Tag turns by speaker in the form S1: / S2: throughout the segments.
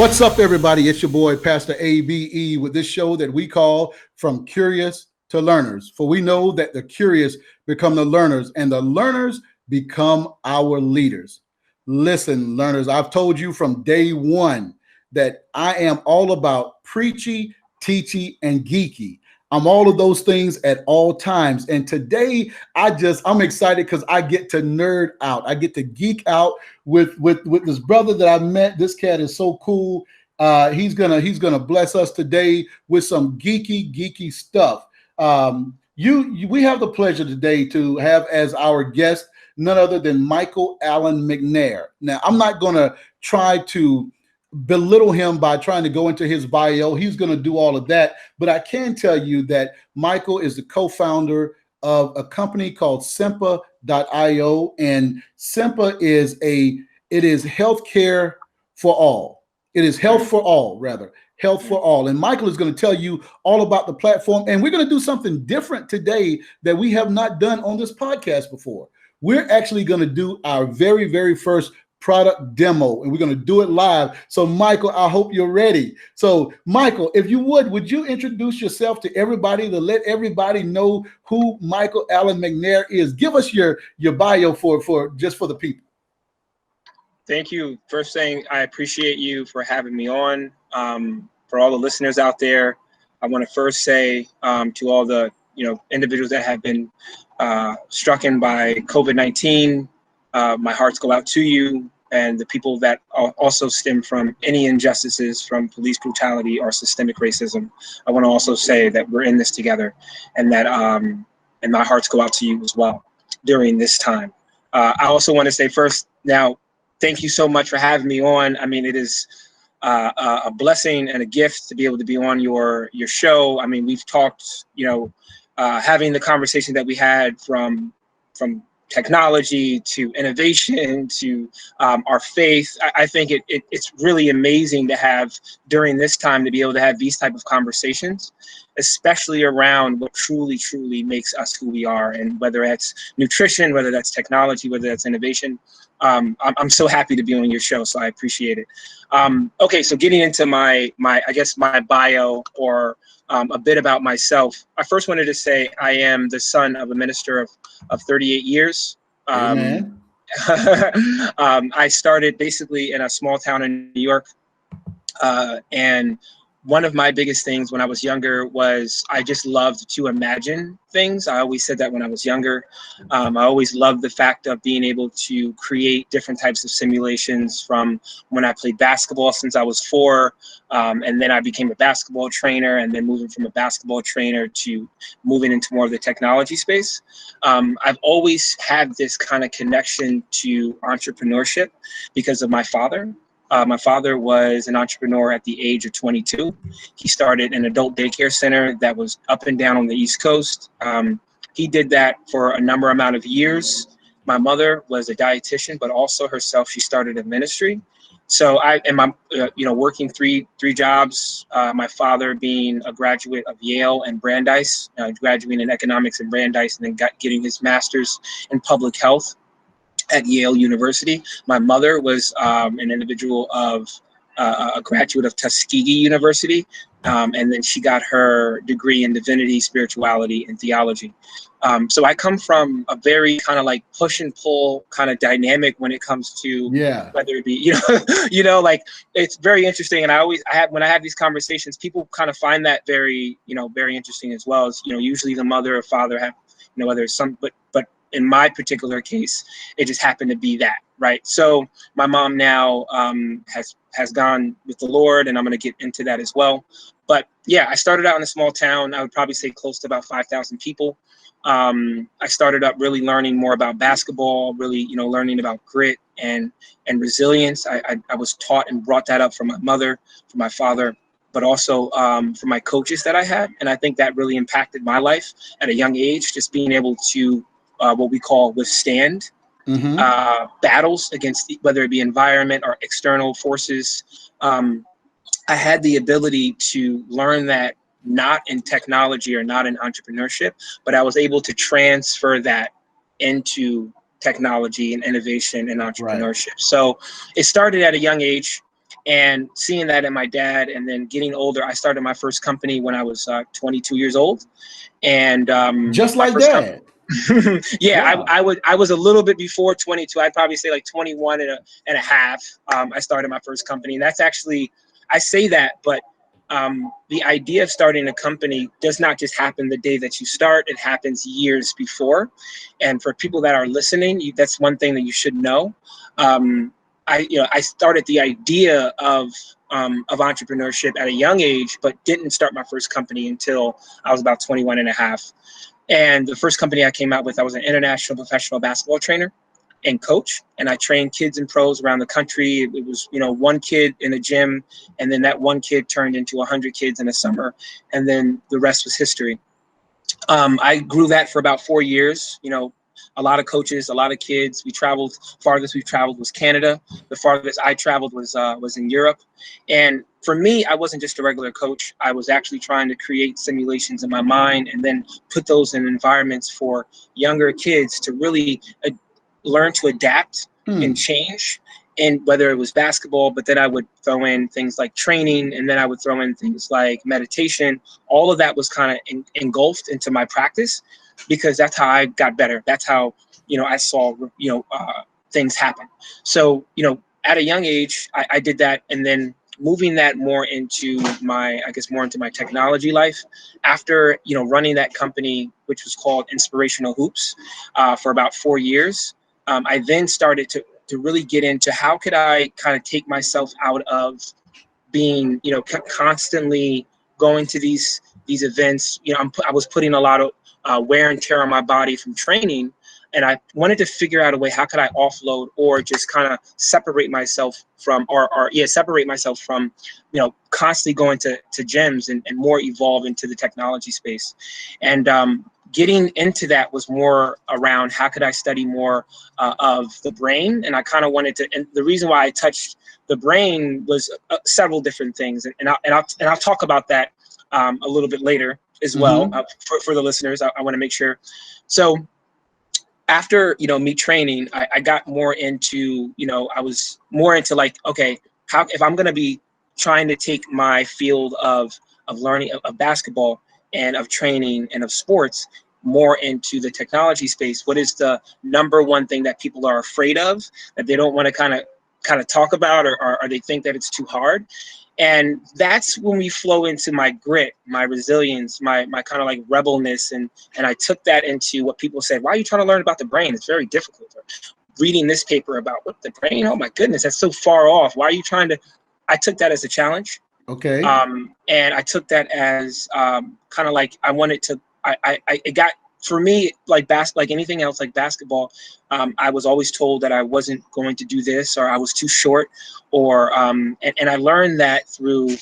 S1: What's up, everybody? It's your boy, Pastor ABE, with this show that we call From Curious to Learners. For we know that the curious become the learners, and the learners become our leaders. Listen, learners, I've told you from day one that I am all about preachy, teachy, and geeky. I'm all of those things at all times. And today I'm excited because I get to nerd out. I get to geek out with this brother that I met. This cat is so cool. He's gonna bless us today with some geeky stuff. We have the pleasure today to have as our guest none other than Michael Allen McNair. Now, I'm not gonna try to belittle him by trying to go into his bio. He's going to do all of that. But I can tell you that Michael is the co-founder of a company called Simpa.io, and Simpa is healthcare for all. It is health for all, rather. Health for all. And Michael is going to tell you all about the platform. And we're going to do something different today that we have not done on this podcast before. We're actually going to do our very, very first product demo, and we're going to do it live. So Michael, I hope you're ready. So Michael, if you would you introduce yourself to everybody to let everybody know who Michael Allen McNair is? Give us your bio for the people.
S2: Thank you. First thing, I appreciate you for having me on. For all the listeners out there, I want to first say to all the individuals that have been struck by COVID-19, my hearts go out to you, and the people that also stem from any injustices from police brutality or systemic racism. I want to also say that we're in this together, and that and my hearts go out to you as well during this time. I also want to say first, now, thank you so much for having me on. I mean, it is a blessing and a gift to be able to be on your show. I mean, we've talked, having the conversation that we had from technology to innovation to our faith. I think it's really amazing to have during this time to be able to have these type of conversations, especially around what truly makes us who we are, and whether that's nutrition, whether that's technology, whether that's innovation. I'm so happy to be on your show, so I appreciate it. Okay, so getting into my bio, or a bit about myself. I first wanted to say I am the son of a minister of 38 years. I started basically in a small town in New York, and one of my biggest things when I was younger was I just loved to imagine things. I always said that when I was younger. I always loved the fact of being able to create different types of simulations, from when I played basketball since I was 4. And then I became a basketball trainer, and then moving from a basketball trainer to moving into more of the technology space. I've always had this kind of connection to entrepreneurship because of my father. My father was an entrepreneur at the age of 22. He started an adult daycare center that was up and down on the East Coast. He did that for a number amount of years. My mother was a dietitian, but also herself, she started a ministry. So I'm working three jobs. My father being a graduate of Yale and Brandeis, graduating in economics in Brandeis, and then getting his master's in public health at Yale University. My mother was an individual of a graduate of Tuskegee University, and then she got her degree in divinity, spirituality, and theology. So I come from a very kind of like push and pull kind of dynamic when it comes to whether it be like, it's very interesting. And when I have these conversations, people kind of find that very very interesting as well. As usually the mother or father have whether it's some but in my particular case, it just happened to be that, right? So my mom now has gone with the Lord, and I'm going to get into that as well. But yeah, I started out in a small town. I would probably say close to about 5,000 people. I started up really learning more about basketball, really learning about grit and resilience. I was taught and brought that up from my mother, from my father, but also from my coaches that I had. And I think that really impacted my life at a young age, just being able to what we call withstand battles against whether it be environment or external forces. I had the ability to learn that not in technology or not in entrepreneurship, but I was able to transfer that into technology and innovation and entrepreneurship. Right. So it started at a young age. And seeing that in my dad, and then getting older, I started my first company when I was 22 years old. And
S1: just like that.
S2: Yeah,
S1: Wow.
S2: I was a little bit before 22. I'd probably say like 21 and a half. I started my first company. And that's actually, I say that, but the idea of starting a company does not just happen the day that you start. It happens years before. And for people that are listening, that's one thing that you should know. I started the idea of entrepreneurship at a young age, but didn't start my first company until I was about 21 and a half. And the first company I came out with, I was an international professional basketball trainer and coach. And I trained kids and pros around the country. It was, one kid in a gym. And then that one kid turned into 100 kids in a summer. And then the rest was history. I grew that for about 4 years, a lot of coaches, a lot of kids. We traveled, farthest we've traveled was Canada. The farthest I traveled was in Europe. And for me, I wasn't just a regular coach. I was actually trying to create simulations in my mind and then put those in environments for younger kids to really learn to adapt and change. And whether it was basketball, but then I would throw in things like training, and then I would throw in things like meditation. All of that was kind of engulfed into my practice, because that's how I got better. That's how, I saw, things happen. So, at a young age, I did that. And then moving that more into my technology life after, running that company, which was called Inspirational Hoops, for about 4 years. I then started to really get into how could I kind of take myself out of being, constantly going to these events. I was putting a lot of wear and tear on my body from training, and I wanted to figure out a way, how could I offload or just kind of separate myself from, separate myself from, constantly going to gyms and more evolve into the technology space. And getting into that was more around how could I study more of the brain. And I kind of wanted to, and the reason why I touched the brain was several different things. And I'll talk about that a little bit later as well. For the listeners, I want to make sure. So after, me training, I got more into, I was more into like, okay, how, if I'm going to be trying to take my field of learning of basketball and of training and of sports more into the technology space, what is the number one thing that people are afraid of, that they don't want to kind of talk about, or they think that it's too hard? And that's when we flow into my grit, my resilience, my kind of like rebelness. And I took that into what people said, why are you trying to learn about the brain? It's very difficult. Or reading this paper about what the brain, oh my goodness, that's so far off. Why are you trying to, I took that as a challenge.
S1: Okay.
S2: And I took that as kind of like, I wanted to, it got, for me, like anything else, like basketball, I was always told that I wasn't going to do this, or I was too short, or and I learned that through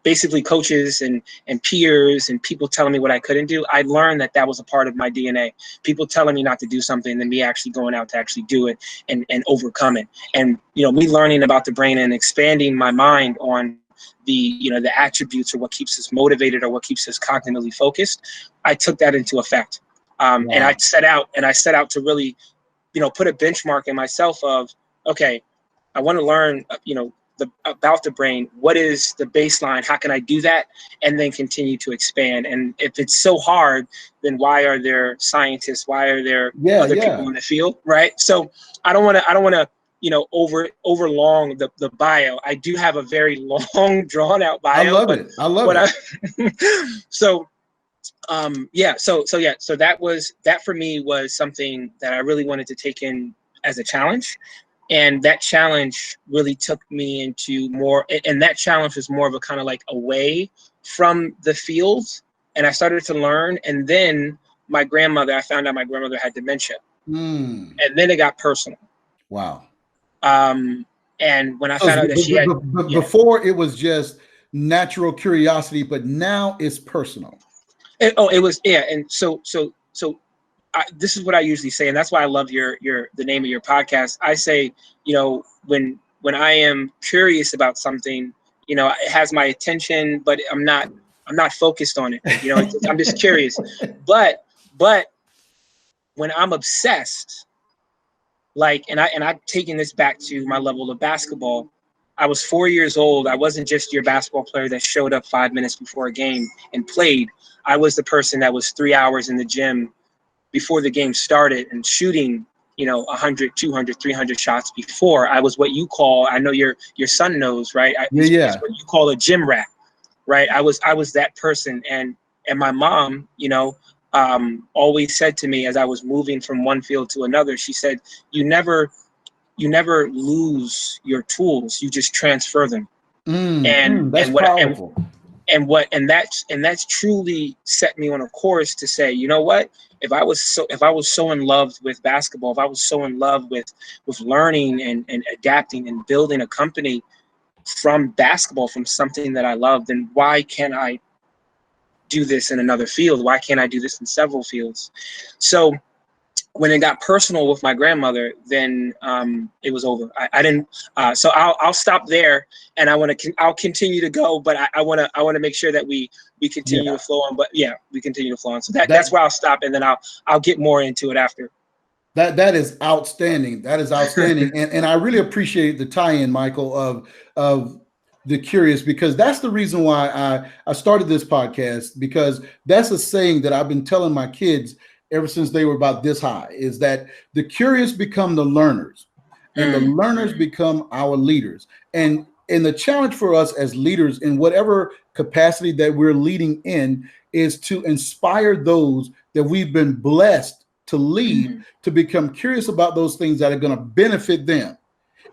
S2: basically coaches and peers and people telling me what I couldn't do. I learned that was a part of my DNA. People telling me not to do something, and me actually going out to actually do it and overcome it. And me learning about the brain and expanding my mind on the attributes, or what keeps us motivated, or what keeps us cognitively focused. I took that into effect. Wow. And I set out to really, put a benchmark in myself of, okay, I want to learn, about the brain. What is the baseline? How can I do that? And then continue to expand. And if it's so hard, then why are there scientists? Why are there other people in the field? Right. So I don't want to, overlong the bio. I do have a very long, drawn out bio.
S1: I love it.
S2: So that for me was something that I really wanted to take in as a challenge. And that challenge really took me into more, and that challenge was more of a kind of like away from the field. And I started to learn. And then I found out my grandmother had dementia. And then it got personal.
S1: Wow.
S2: And when I found out that she had,
S1: before it was just natural curiosity, but now it's personal.
S2: It was, yeah. And so this is what I usually say, and that's why I love the name of your podcast. I say, when I am curious about something, it has my attention, but I'm not focused on it. I'm just curious. But when I'm obsessed, like, and I've taken this back to my level of basketball, I was 4 years old. I wasn't just your basketball player that showed up 5 minutes before a game and played. I was the person that was 3 hours in the gym before the game started and shooting, 100, 200, 300 shots before. I was what you call, I know your son knows, right? It's what you call a gym rat, right? I was that person. And my mom, always said to me as I was moving from one field to another, she said, you never lose your tools, you just transfer them.
S1: That's powerful.
S2: And that's truly set me on a course to say, you know what, if I was so in love with basketball, if I was so in love with learning and adapting and building a company from basketball, from something that I love, then why can't I do this in another field? Why can't I do this in several fields? So when it got personal with my grandmother, then it was over. I didn't. So I'll stop there, and I'll continue to go, but I want to make sure that we continue to flow on. But yeah, we continue to flow on. So that's where I'll stop, and then I'll get more into it after.
S1: That is outstanding. That is outstanding, and I really appreciate the tie-in, Michael, of the curious, because that's the reason why I started this podcast, because that's a saying that I've been telling my kids ever since they were about this high, is that the curious become the learners and the learners become our leaders. And the challenge for us as leaders in whatever capacity that we're leading in is to inspire those that we've been blessed to lead to become curious about those things that are going to benefit them.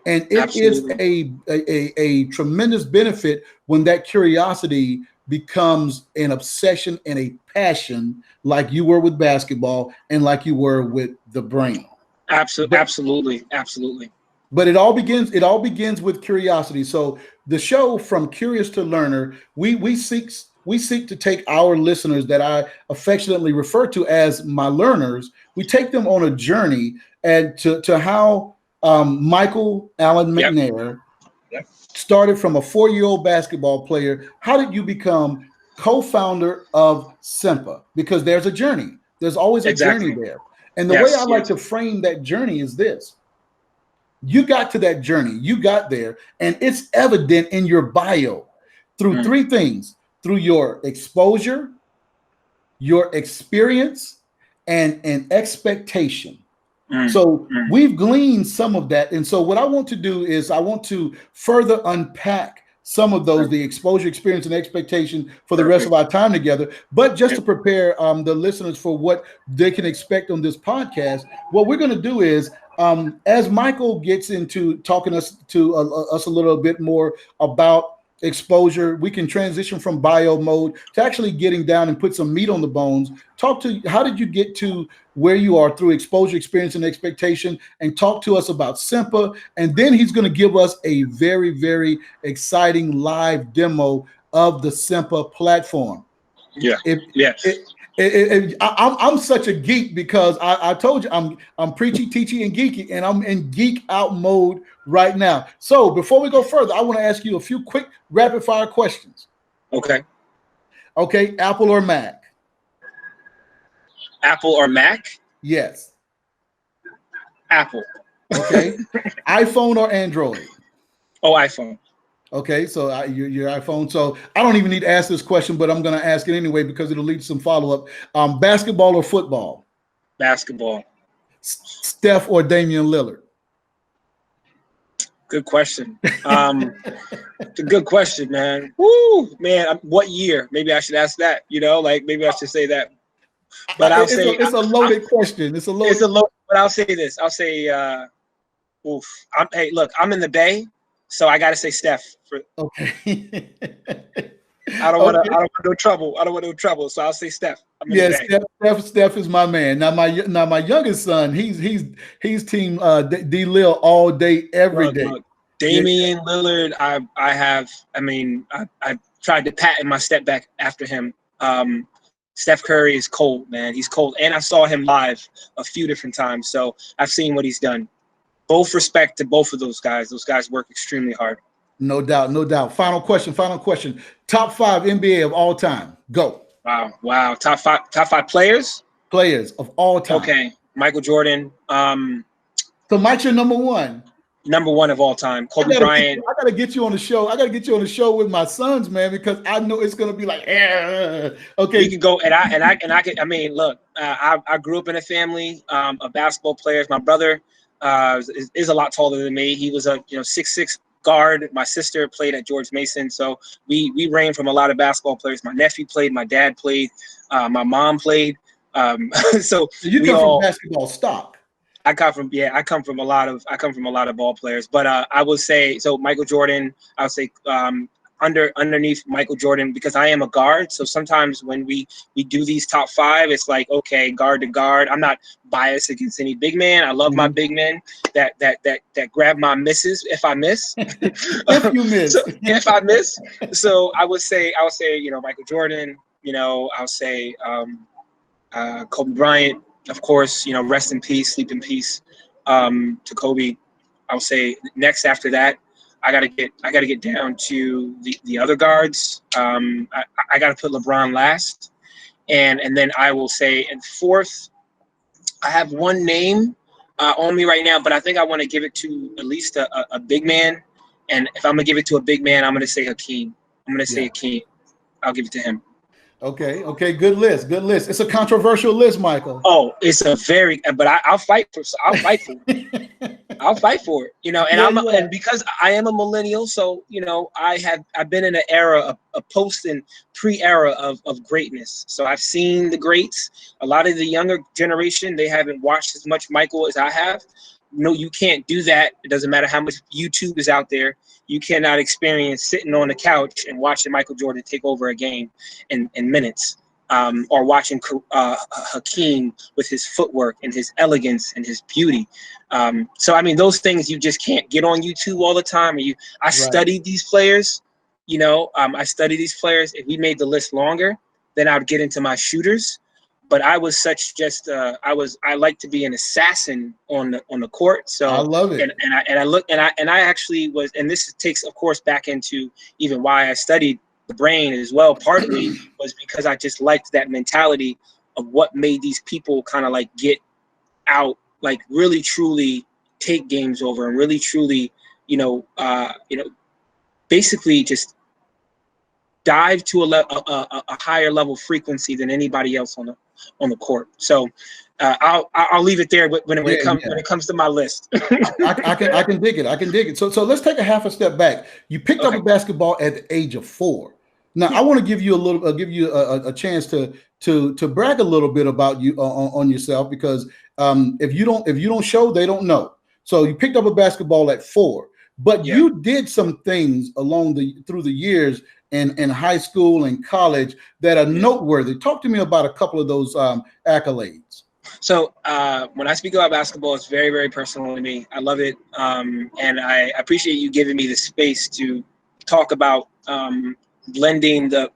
S1: And it is a tremendous benefit when that curiosity becomes an obsession and a passion, like you were with basketball and like you were with the brain.
S2: Absolutely.
S1: But it all begins with curiosity. So the show, From Curious to Learner, we seek to take our listeners that I affectionately refer to as my learners. We take them on a journey and to how Michael Allen McNair started from a 4-year-old basketball player. How did you become co-founder of Simpa? Because there's a journey. There's always a journey there. And the way I like to frame that journey is this. You got to that journey. You got there. And it's evident in your bio through three things: through your exposure, your experience, and an expectation. So we've gleaned some of that. And so what I want to do is I want to further unpack some of those, the exposure, experience, and expectation for the rest of our time together. But just to prepare the listeners for what they can expect on this podcast, what we're going to do is, as Michael gets into talking to us a little bit more about exposure, we can transition from bio mode to actually getting down and put some meat on the bones. Talk to how did you get to where you are through exposure, experience, and expectation, and talk to us about Simpa. And then he's going to give us a very, very exciting live demo of the Simpa platform. I'm such a geek because I told you I'm preachy, teachy, and geeky, and I'm in geek out mode right now. So before we go further, I want to ask you a few quick rapid fire questions.
S2: Okay,
S1: Apple or Mac?
S2: Apple or Mac?
S1: Yes.
S2: Apple.
S1: Okay. iPhone or Android?
S2: Oh, iPhone.
S1: Okay, so your iPhone. So I don't even need to ask this question, but I'm going to ask it anyway because it'll lead to some follow-up. Basketball or football?
S2: Basketball.
S1: Steph or Damian Lillard?
S2: Good question. It's a good question, man. Woo, man. What year? Maybe I should ask that. Maybe I should say that. But I'll say
S1: it's a loaded question. It's a loaded.
S2: But I'll say this. I'll say, hey, look, I'm in the Bay, so I got to say Steph.
S1: Okay.
S2: I don't want no trouble. So I'll say Steph.
S1: Steph is my man. Now my youngest son, he's team D Lil all day, every day.
S2: Look, Damian Lillard, I tried to patent my step back after him. Steph Curry is cold, man. He's cold. And I saw him live a few different times. So I've seen what he's done. Both respect to both of those guys. Those guys work extremely hard.
S1: No doubt. Final question. Top 5 NBA of all time. Go.
S2: Wow. Top five players?
S1: Players of all time.
S2: Okay. Michael Jordan.
S1: So Mike's your number one.
S2: #1 of all time. Kobe Bryant.
S1: I gotta get you on the show. I gotta get you on the show with my sons, man, because I know it's gonna be like, okay.
S2: We can go, and I mean, look, I grew up in a family of basketball players. My brother is a lot taller than me. He was a 6'6" guard. My sister played at George Mason, so we range from a lot of basketball players. My nephew played. My dad played. My mom played. So
S1: you come from basketball stock.
S2: I come from a lot of ball players, but I would say so. Michael Jordan, I would say underneath Michael Jordan, because I am a guard. So sometimes when we do these top 5, it's like, okay, guard to guard. I'm not biased against any big man. I love my big men that grab my misses if I miss.
S1: If you miss,
S2: if I miss. So I would say Michael Jordan. I'll say Kobe Bryant. Of course, rest in peace, sleep in peace to Kobe. I'll say next after that, I gotta get down to the other guards. I gotta put LeBron last, and then I will say in 4th, I have one name on me right now, but I think I want to give it to at least a big man. And if I'm gonna give it to a big man, I'm gonna say Hakeem. Hakeem. I'll give it to him.
S1: Okay. Good list. It's a controversial list, Michael.
S2: Oh, it's a but I'll fight for it. I'll fight for it. And because I am a millennial, so I've been in an era, a post and pre-era of greatness. So I've seen the greats. A lot of the younger generation, they haven't watched as much Michael as I have. No, you can't do that. It doesn't matter how much YouTube is out there. You cannot experience sitting on the couch and watching Michael Jordan take over a game in minutes, or watching Hakeem with his footwork and his elegance and his beauty. So, I mean, those things you just can't get on YouTube all the time. I studied these players. I studied these players. If we made the list longer, then I would get into my shooters. But I was I like to be an assassin on the court. So
S1: I love it.
S2: And I actually was, and this takes, of course, back into even why I studied the brain as well. Partly was because I just liked that mentality of what made these people kind of like get out, like really truly take games over, and really truly, basically just dive to a higher level frequency than anybody else on the court. So I'll leave it there when it comes to my list.
S1: I can dig it. So let's take a half a step back. You picked up a basketball at the age of 4. Now I want to give you a chance to brag a little bit about you on yourself, because if you don't show, they don't know. So you picked up a basketball at 4, but you did some things through the years in high school and college that are noteworthy. Talk to me about a couple of those accolades.
S2: So when I speak about basketball, it's very, very personal to me. I love it, and I appreciate you giving me the space to talk about blending the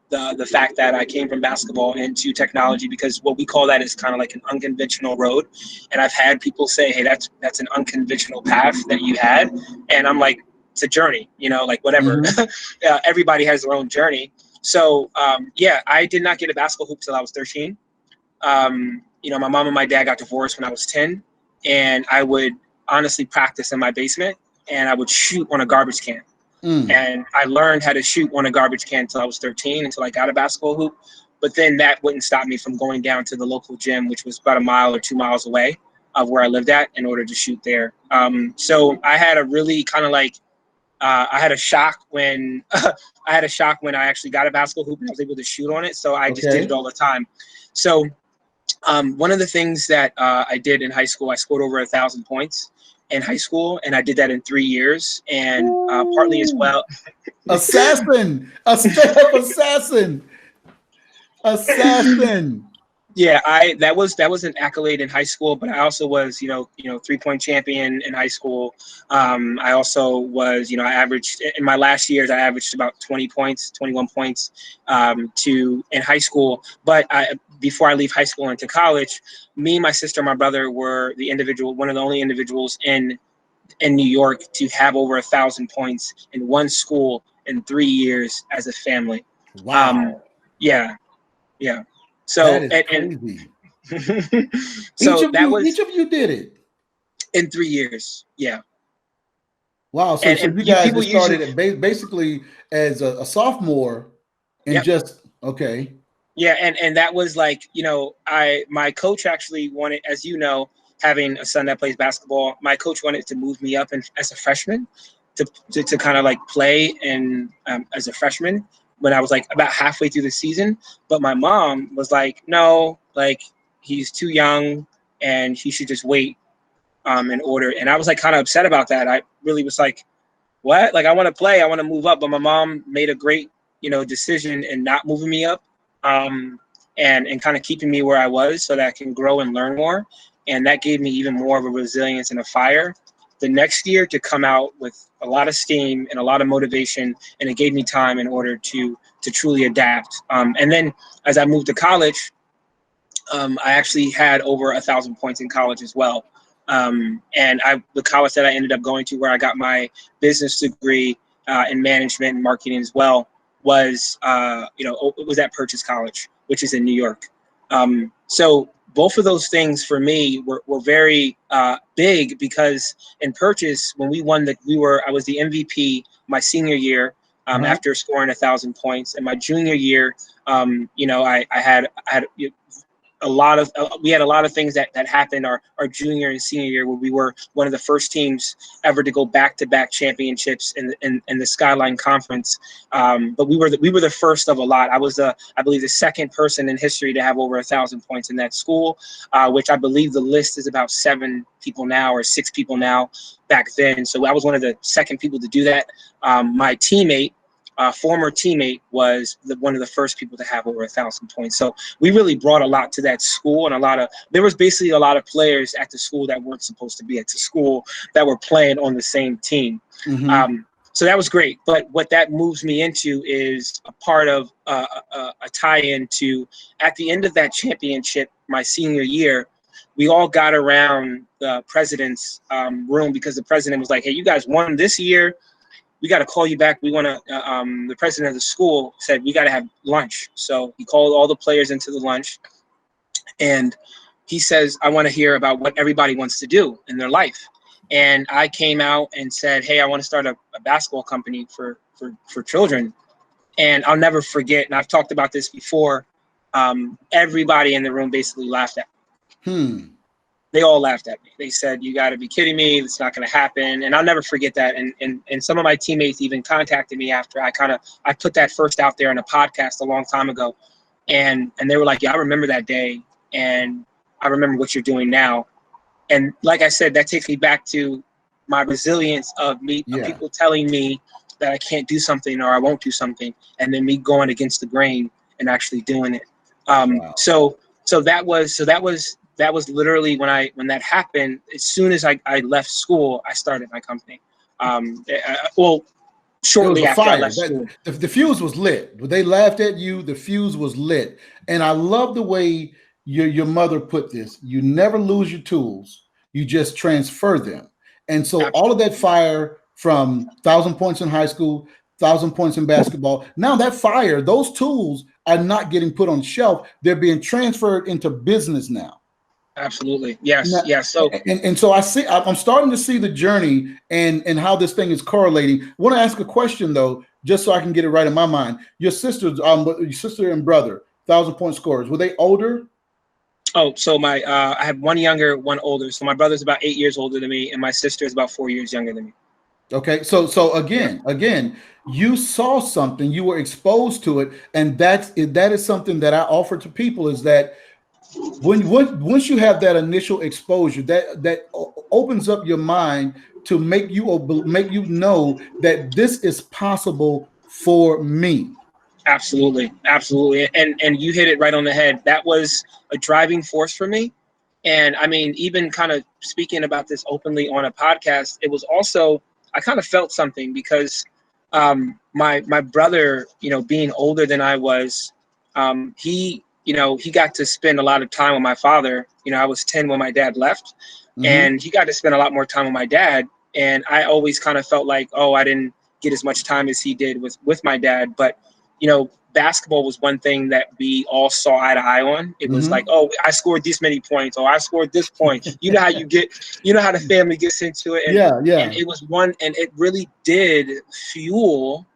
S2: fact that I came from basketball into technology, because what we call that is kind of like an unconventional road. And I've had people say, hey, that's an unconventional path that you had. And I'm like, it's a journey, like whatever. Everybody has their own journey. So I did not get a basketball hoop till I was 13. My mom and my dad got divorced when I was 10, and I would honestly practice in my basement, and I would shoot on a garbage can. And I learned how to shoot on a garbage can until I was 13, until I got a basketball hoop. But then that wouldn't stop me from going down to the local gym, which was about 1 mile or 2 miles away of where I lived at, in order to shoot there. So I had a really kind of like, I had a shock when I actually got a basketball hoop and I was able to shoot on it. So I just did it all the time. So one of the things that I did in high school, I scored over 1,000 points in high school, and I did that in 3 years. And partly as well,
S1: assassin.
S2: Yeah, that was an accolade in high school, but I also was, 3-point champion in high school. I also was, I averaged in my last years, I averaged about 21 points in high school. But before I leave high school into college, me, my sister, and my brother were one of the only individuals in New York to have over 1,000 points in one school in 3 years as a family.
S1: Wow.
S2: Yeah. So
S1: that is crazy.
S2: So
S1: each of you did it
S2: in 3 years. Yeah.
S1: Wow. So
S2: And
S1: you guys
S2: people
S1: just
S2: usually,
S1: started at basically as a sophomore and
S2: yep.
S1: just, okay.
S2: Yeah, and that was like, my coach actually wanted, as you know, having a son that plays basketball, my coach wanted to move me up as a freshman to kind of like play and as a freshman when I was like about halfway through the season. But my mom was like, no, like he's too young and he should just wait in order. And I was like kind of upset about that. I really was like, what? Like I want to play, I want to move up. But my mom made a great, decision in not moving me up. And kind of keeping me where I was so that I can grow and learn more. And that gave me even more of a resilience and a fire the next year to come out with a lot of steam and a lot of motivation. And it gave me time in order to truly adapt. And then as I moved to college, I actually had over 1,000 points in college as well. And the college that I ended up going to, where I got my business degree in management and marketing as well, was it was at Purchase College, which is in New York. So both of those things for me were very big, because in Purchase, when we won I was the MVP my senior year, after scoring 1,000 points. And my junior year, I had we had a lot of things that happened our junior and senior year, where we were one of the first teams ever to go back-to-back championships in the Skyline Conference. But we were the first of a lot. I was I believe the second person in history to have over 1,000 points in that school, which I believe the list is about 7 people now or 6 people now back then. So I was one of the second people to do that. My teammate, former teammate, was one of the first people to have over 1,000 points. So we really brought a lot to that school, and there was basically a lot of players at the school that weren't supposed to be at the school that were playing on the same team. So that was great. But what that moves me into is a part of a tie-in to, at the end of that championship, my senior year, we all got around the president's room, because the president was like, hey, you guys won this year. We got to call you back. We want to, the president of the school said, we got to have lunch. So he called all the players into the lunch, and he says, I want to hear about what everybody wants to do in their life. And I came out and said, hey, I want to start a basketball company for children. And I'll never forget, and I've talked about this before, everybody in the room basically laughed at me. They all laughed at me. They said, you got to be kidding me. It's not going to happen. And I'll never forget that. And some of my teammates even contacted me after I put that first out there in a podcast a long time ago. And they were like, yeah, I remember that day. And I remember what you're doing now. And like I said, that takes me back to my resilience of people telling me that I can't do something or I won't do something. And then me going against the grain and actually doing it.
S1: Wow.
S2: So that was literally when that happened. As soon as I left school, I started my company. Shortly after I left school.
S1: The fuse was lit. They laughed at you. The fuse was lit. And I love the way your mother put this. You never lose your tools. You just transfer them. And so
S2: Absolutely.
S1: all of that fire from 1,000 points in high school, 1,000 points in basketball, now that fire, those tools are not getting put on the shelf. They're being transferred into business now.
S2: Absolutely. Yes.
S1: Now,
S2: yes. So
S1: so I'm starting to see the journey and how this thing is correlating. I want to ask a question though, just so I can get it right in my mind. Your sister and brother, 1,000-point scorers, were they older?
S2: Oh, so I have one younger, one older. So my brother's about 8 years older than me, and my sister is about 4 years younger than me.
S1: Okay, so again, you saw something, you were exposed to it, and that is something that I offer to people, is that once you have that initial exposure, that opens up your mind to make you know that this is possible for me.
S2: Absolutely. And you hit it right on the head. That was a driving force for me. And I mean, even kind of speaking about this openly on a podcast, it was also, I kind of felt something, because my brother, being older than I was, he got to spend a lot of time with my father. I was 10 when my dad left, and he got to spend a lot more time with my dad. And I always kind of felt like, oh, I didn't get as much time as he did with my dad. But basketball was one thing that we all saw eye to eye on. It was like, oh, I scored this many points, or I scored this point. You know how the family gets into it. And, and it was one, and it really did fuel,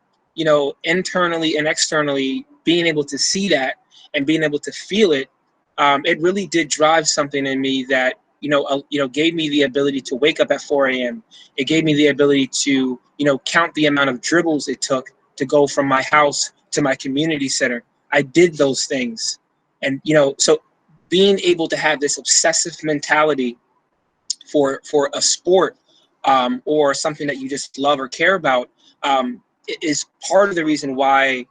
S2: internally and externally, being able to see that and being able to feel it. It really did drive something in me that, gave me the ability to wake up at 4 a.m. It gave me the ability to, count the amount of dribbles it took to go from my house to my community center. I did those things. And, so being able to have this obsessive mentality for a sport, or something that you just love or care about, is part of the reason why,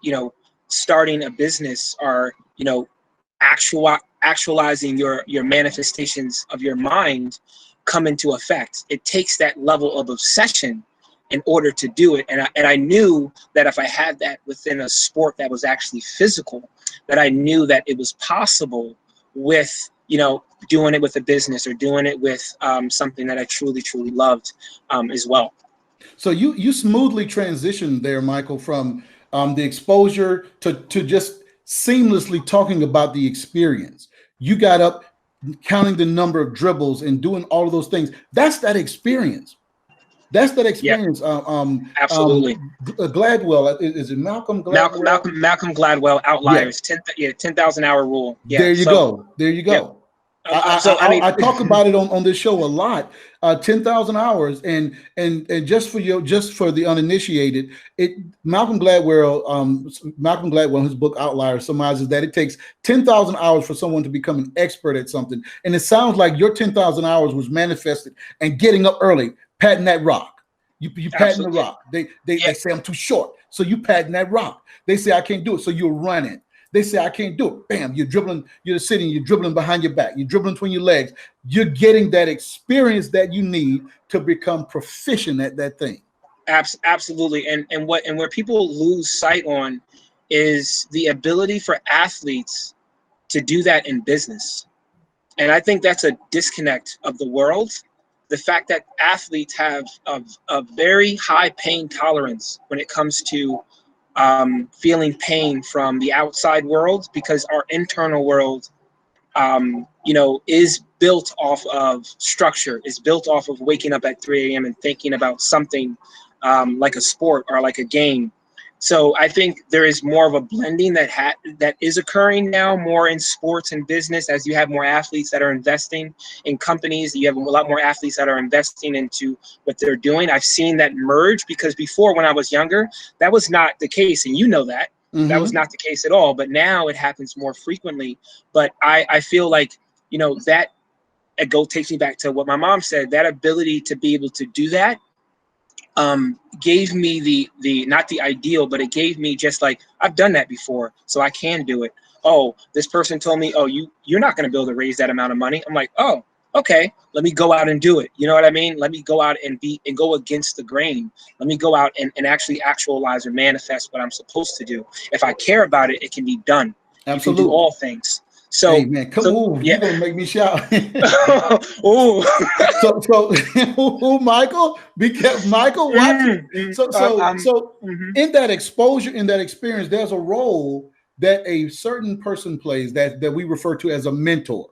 S2: starting a business, or, actualizing your manifestations of your mind come into effect. It takes that level of obsession in order to do it. And I knew that if I had that within a sport that was actually physical, that I knew that it was possible with, doing it with a business, or doing it with something that I truly, truly loved as well.
S1: So you smoothly transitioned there, Michael, from the exposure to just seamlessly talking about the experience. You got up counting the number of dribbles and doing all of those things. That's that experience. That's that experience.
S2: Yep. Absolutely.
S1: Gladwell, is it Malcolm Gladwell?
S2: Malcolm Gladwell, Outliers, 10,000 hour rule. Yeah.
S1: There you go. There you go.
S2: Yeah.
S1: I talk about it on this show a lot. 10,000 hours, and just for the uninitiated, Malcolm Gladwell, in his book Outliers, summarizes that it takes 10,000 hours for someone to become an expert at something. And it sounds like your 10,000 hours was manifested and getting up early, patting that rock. You patting the rock. They say I'm too short, so you patting that rock. They say I can't do it, so you're running. They say, I can't do it. Bam, you're dribbling, you're sitting, you're dribbling behind your back, you're dribbling between your legs. You're getting that experience that you need to become proficient at that thing.
S2: Absolutely. And where people lose sight on is the ability for athletes to do that in business. And I think that's a disconnect of the world. The fact that athletes have a very high pain tolerance when it comes to feeling pain from the outside world, because our internal world, is built off of structure, is built off of waking up at 3 a.m. and thinking about something like a sport or like a game. So I think there is more of a blending that is occurring now, more in sports and business, as you have more athletes that are investing in companies. You have a lot more athletes that are investing into what they're doing. I've seen that merge, because before, when I was younger, that was not the case. And that. That was not the case at all. But now it happens more frequently. But I feel like, that takes me back to what my mom said, that ability to be able to do that gave me the not the ideal, but it gave me just like, I've done that before, so I can do it. Oh, this person told me, oh, you're not going to be able to raise that amount of money. I'm like, oh, okay, let me go out and do it. You know what I mean? Let me go out and go against the grain. Let me go out and actually actualize or manifest what I'm supposed to do. If I care about it, it can be done.
S1: Absolutely.
S2: You can do all things. So,
S1: hey man, you're gonna make me shout.
S2: Ooh.
S1: so Michael, because Michael, watch it. So in that exposure, in that experience, there's a role that a certain person plays that we refer to as a mentor.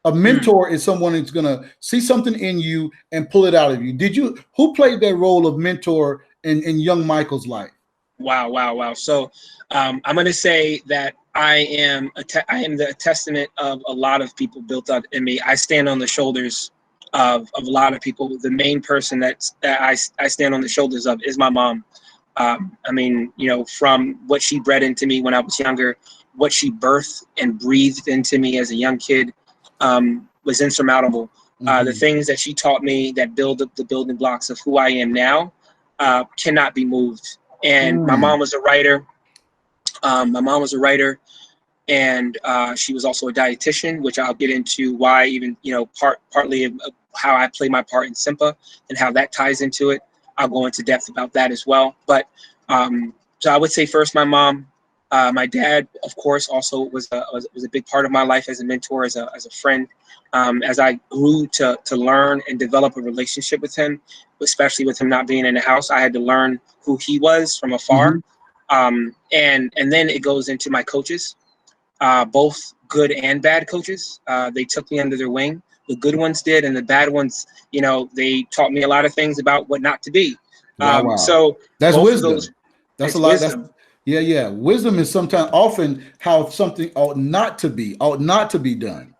S1: A mentor is someone who's gonna see something in you and pull it out of you. Who played that role of mentor in young Michael's life?
S2: Wow. So I'm going to say that I am the testament of a lot of people built up in me. I stand on the shoulders of a lot of people. The main person that I stand on the shoulders of is my mom. I mean, from what she bred into me when I was younger, what she birthed and breathed into me as a young kid was insurmountable. The things that she taught me that build up the building blocks of who I am now cannot be moved. And my mom was a writer. And she was also a dietitian, which I'll get into why, even, partly of how I play my part in Simpa and how that ties into it. I'll go into depth about that as well. But so I would say first my mom. My dad, of course, also was a big part of my life as a mentor, as a friend. As I grew to learn and develop a relationship with him, especially with him not being in the house, I had to learn who he was from afar. And then it goes into my coaches, both good and bad coaches. They took me under their wing. The good ones did, and the bad ones, you know, they taught me a lot of things about what not to be.
S1: Wow.
S2: So
S1: That's
S2: both
S1: wisdom.
S2: of those,
S1: That's a
S2: it's
S1: lot.
S2: wisdom.
S1: That's yeah. Wisdom is sometimes often how something ought not to be done.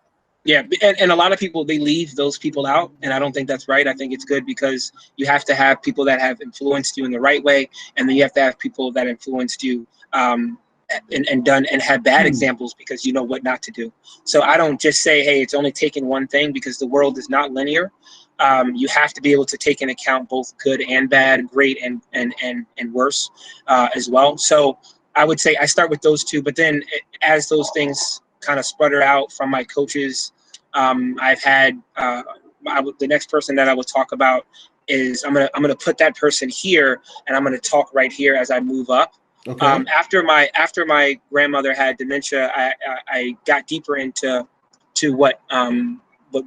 S2: Yeah, and a lot of people, they leave those people out, and I don't think that's right. I think it's good because you have to have people that have influenced you in the right way, and then you have to have people that influenced you and done and have bad examples because you know what not to do. So I don't just say, hey, it's only taking one thing, because the world is not linear. You have to be able to take into account both good and bad, great and worse as well. So I would say I start with those two, but then as those things kind of sputter out from my coaches, I've had the next person that I will talk about is I'm gonna put that person here, and I'm gonna talk right here as I move up.
S1: Okay.
S2: After my grandmother had dementia, I got deeper into what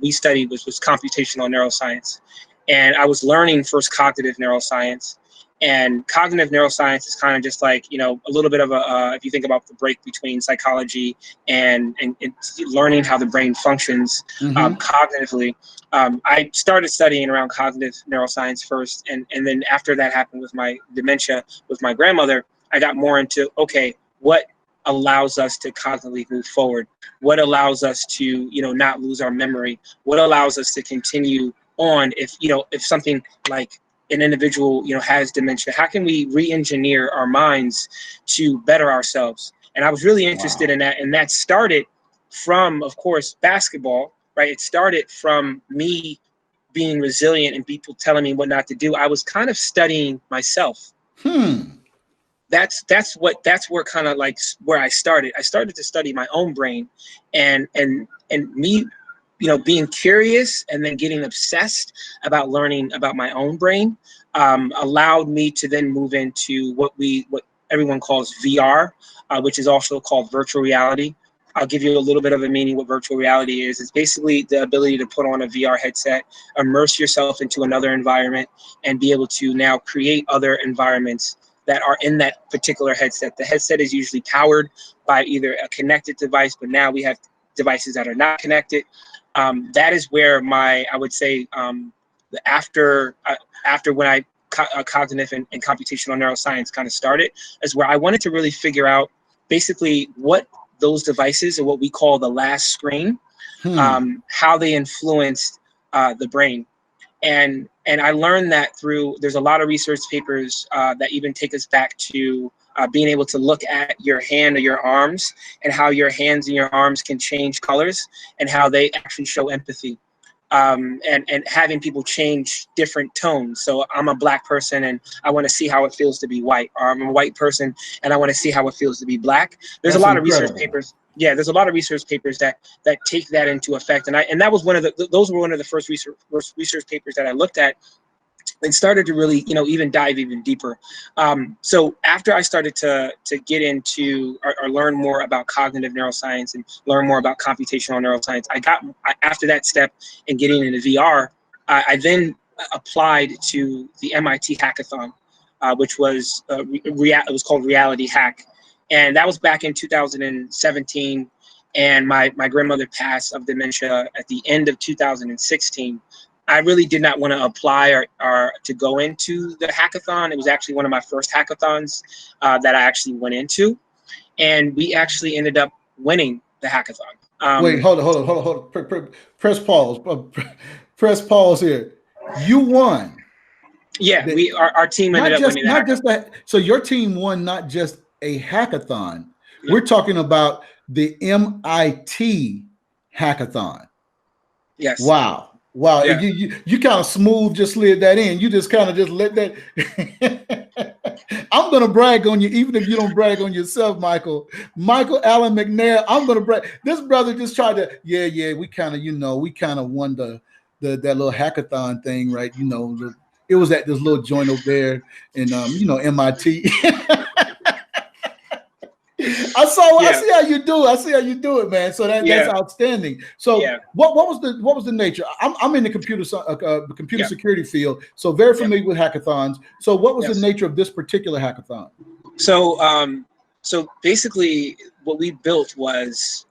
S2: we studied, was computational neuroscience, and I was learning first cognitive neuroscience. And cognitive neuroscience is kind of just like, you know, a little bit of a if you think about the break between psychology and learning how the brain functions cognitively. I started studying around cognitive neuroscience first, and then after that happened with my dementia with my grandmother, I got more into, okay, what allows us to constantly move forward? What allows us to, you know, not lose our memory? What allows us to continue on if, you know, if something like an individual, you know, has dementia? How can we re-engineer our minds to better ourselves? And I was really interested in that. And that started from, of course, basketball, right? It started from me being resilient and people telling me what not to do. I was kind of studying myself. That's where kind of like where I started. I started to study my own brain, and me, you know, being curious and then getting obsessed about learning about my own brain allowed me to then move into what everyone calls VR, which is also called virtual reality. I'll give you a little bit of a meaning what virtual reality is. It's basically the ability to put on a VR headset, immerse yourself into another environment, and be able to now create other environments that are in that particular headset. The headset is usually powered by either a connected device, but now we have devices that are not connected. That is where I would say, after when I cognitive and computational neuroscience kind of started, is where I wanted to really figure out basically what those devices, or what we call the last screen, how they influenced the brain. And I learned that there's a lot of research papers that even take us back to being able to look at your hand or your arms, and how your hands and your arms can change colors, and how they actually show empathy. And having people change different tones. So I'm a black person and I want to see how it feels to be white, or I'm a white person and I want to see how it feels to be black. There's a lot of research papers. Yeah, there's a lot of research papers that take that into effect. And that was those were one of the first research papers that I looked at and started to really, you know, even dive even deeper. So after I started to get into or learn more about cognitive neuroscience and learn more about computational neuroscience, after that step in getting into VR, I then applied to the MIT Hackathon, which was it was called Reality Hack, and that was back in 2017. And my grandmother passed of dementia at the end of 2016. I really did not want to apply or to go into the hackathon. It was actually one of my first hackathons that I actually went into, and we actually ended up winning the hackathon.
S1: Wait, hold on. Press pause. Press pause here. You won.
S2: Yeah, our team ended up winning the hackathon.
S1: So your team won not just a hackathon. No. We're talking about the MIT Hackathon.
S2: Yes.
S1: Wow. Yeah. You kind of smooth just slid that in. You just kind of just let that. I'm going to brag on you, even if you don't brag on yourself, Michael Allen McNair. I'm going to brag. This brother just tried to, we kind of won that little hackathon thing, right? You know, it was at this little joint over there in, MIT. I see how you do. I see how you do it, man. So that's outstanding. So what was the nature? I'm in the computer security field, so very familiar with hackathons. So what was the nature of this particular hackathon?
S2: So, so basically, what we built was,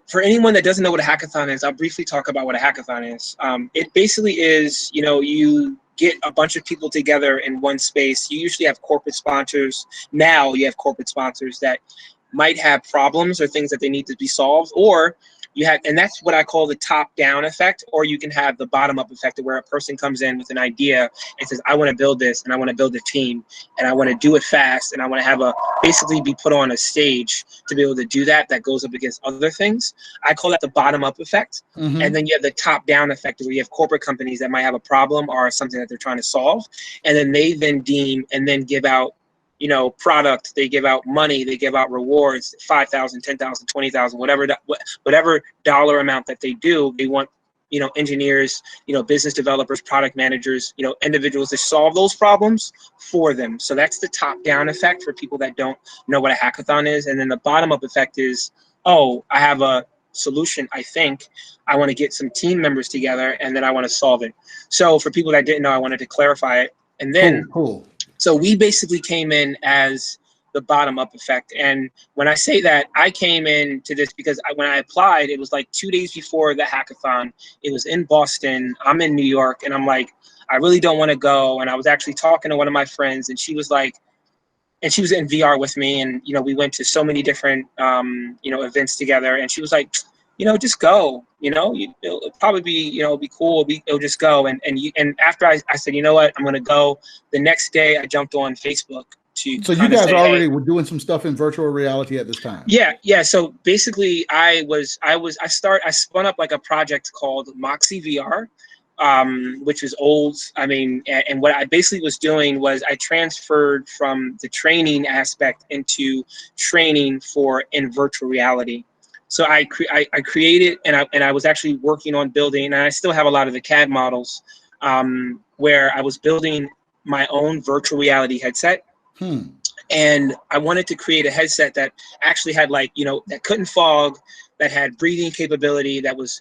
S2: for anyone that doesn't know what a hackathon is, I'll briefly talk about what a hackathon is. It basically is, you get a bunch of people together in one space. You usually have corporate sponsors. Now you have corporate sponsors that might have problems or things that they need to be solved, or you have, and that's what I call the top-down effect, or you can have the bottom-up effect, where a person comes in with an idea and says, I want to build this, and I want to build a team, and I want to do it fast, and I want to have basically be put on a stage to be able to do that goes up against other things. I call that the bottom-up effect.
S1: Mm-hmm.
S2: And then you have the top-down effect, where you have corporate companies that might have a problem or something that they're trying to solve, and then they then deem and then give out product, they give out money, they give out rewards, 5,000, 10,000, 20,000, whatever dollar amount that they do. They want, engineers, business developers, product managers, individuals to solve those problems for them. So that's the top down effect for people that don't know what a hackathon is. And then the bottom up effect is, oh, I have a solution. I want to get some team members together, and then I want to solve it. So for people that didn't know, I wanted to clarify it. And then,
S1: cool.
S2: So we basically came in as the bottom-up effect. And when I say that, I came into this because when I applied, it was like 2 days before the hackathon. It was in Boston. I'm in New York, and I'm like, I really don't want to go. And I was actually talking to one of my friends, and she was like, and she was in VR with me, and we went to so many different events together, and she was like, just go. It'll probably be be cool. It'll just go. And after I said, you know what, I'm gonna go. The next day, I jumped on Facebook to.
S1: So you guys already were doing some stuff in virtual reality at this time.
S2: Yeah. So basically, I spun up like a project called Moxie VR. Which was old. I mean, and what I basically was doing was I transferred from the training aspect into training in virtual reality. So I created, and I was actually working on building, and I still have a lot of the CAD models, where I was building my own virtual reality headset. And I wanted to create a headset that actually had that couldn't fog, that had breathing capability, that was,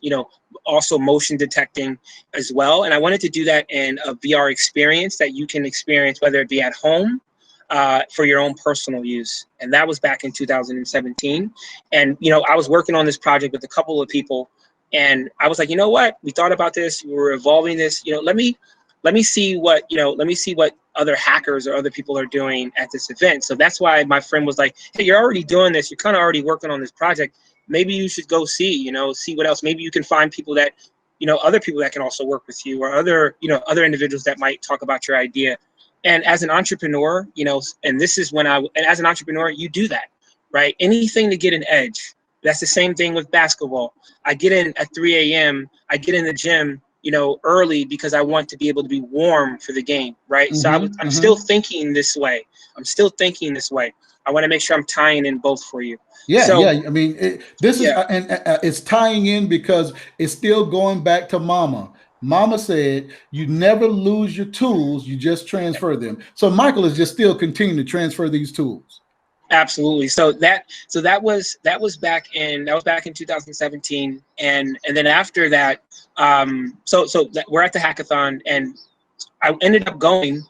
S2: also motion detecting as well. And I wanted to do that in a VR experience that you can experience, whether it be at home, for your own personal use. And that was back in 2017. And, I was working on this project with a couple of people, and I was like, you know what, we thought about this, we were evolving this, let me see what, other hackers or other people are doing at this event. So that's why my friend was like, hey, you're already doing this. You're kind of already working on this project. Maybe you should go see what else. Maybe you can find people that, other people that can also work with you, or other individuals that might talk about your idea. And as an entrepreneur, and this is and as an entrepreneur, you do that, right? Anything to get an edge. That's the same thing with basketball. I get in at 3 a.m. I get in the gym, early, because I want to be able to be warm for the game, right? So I'm still thinking this way. I want to make sure I'm tying in both for you.
S1: I mean, it's tying in because it's still going back to mama. Mama said, you never lose your tools, you just transfer them. So Michael is just still continuing to transfer these tools.
S2: Absolutely. So that was back in 2017, and then after that, we're at the hackathon, and I ended up going,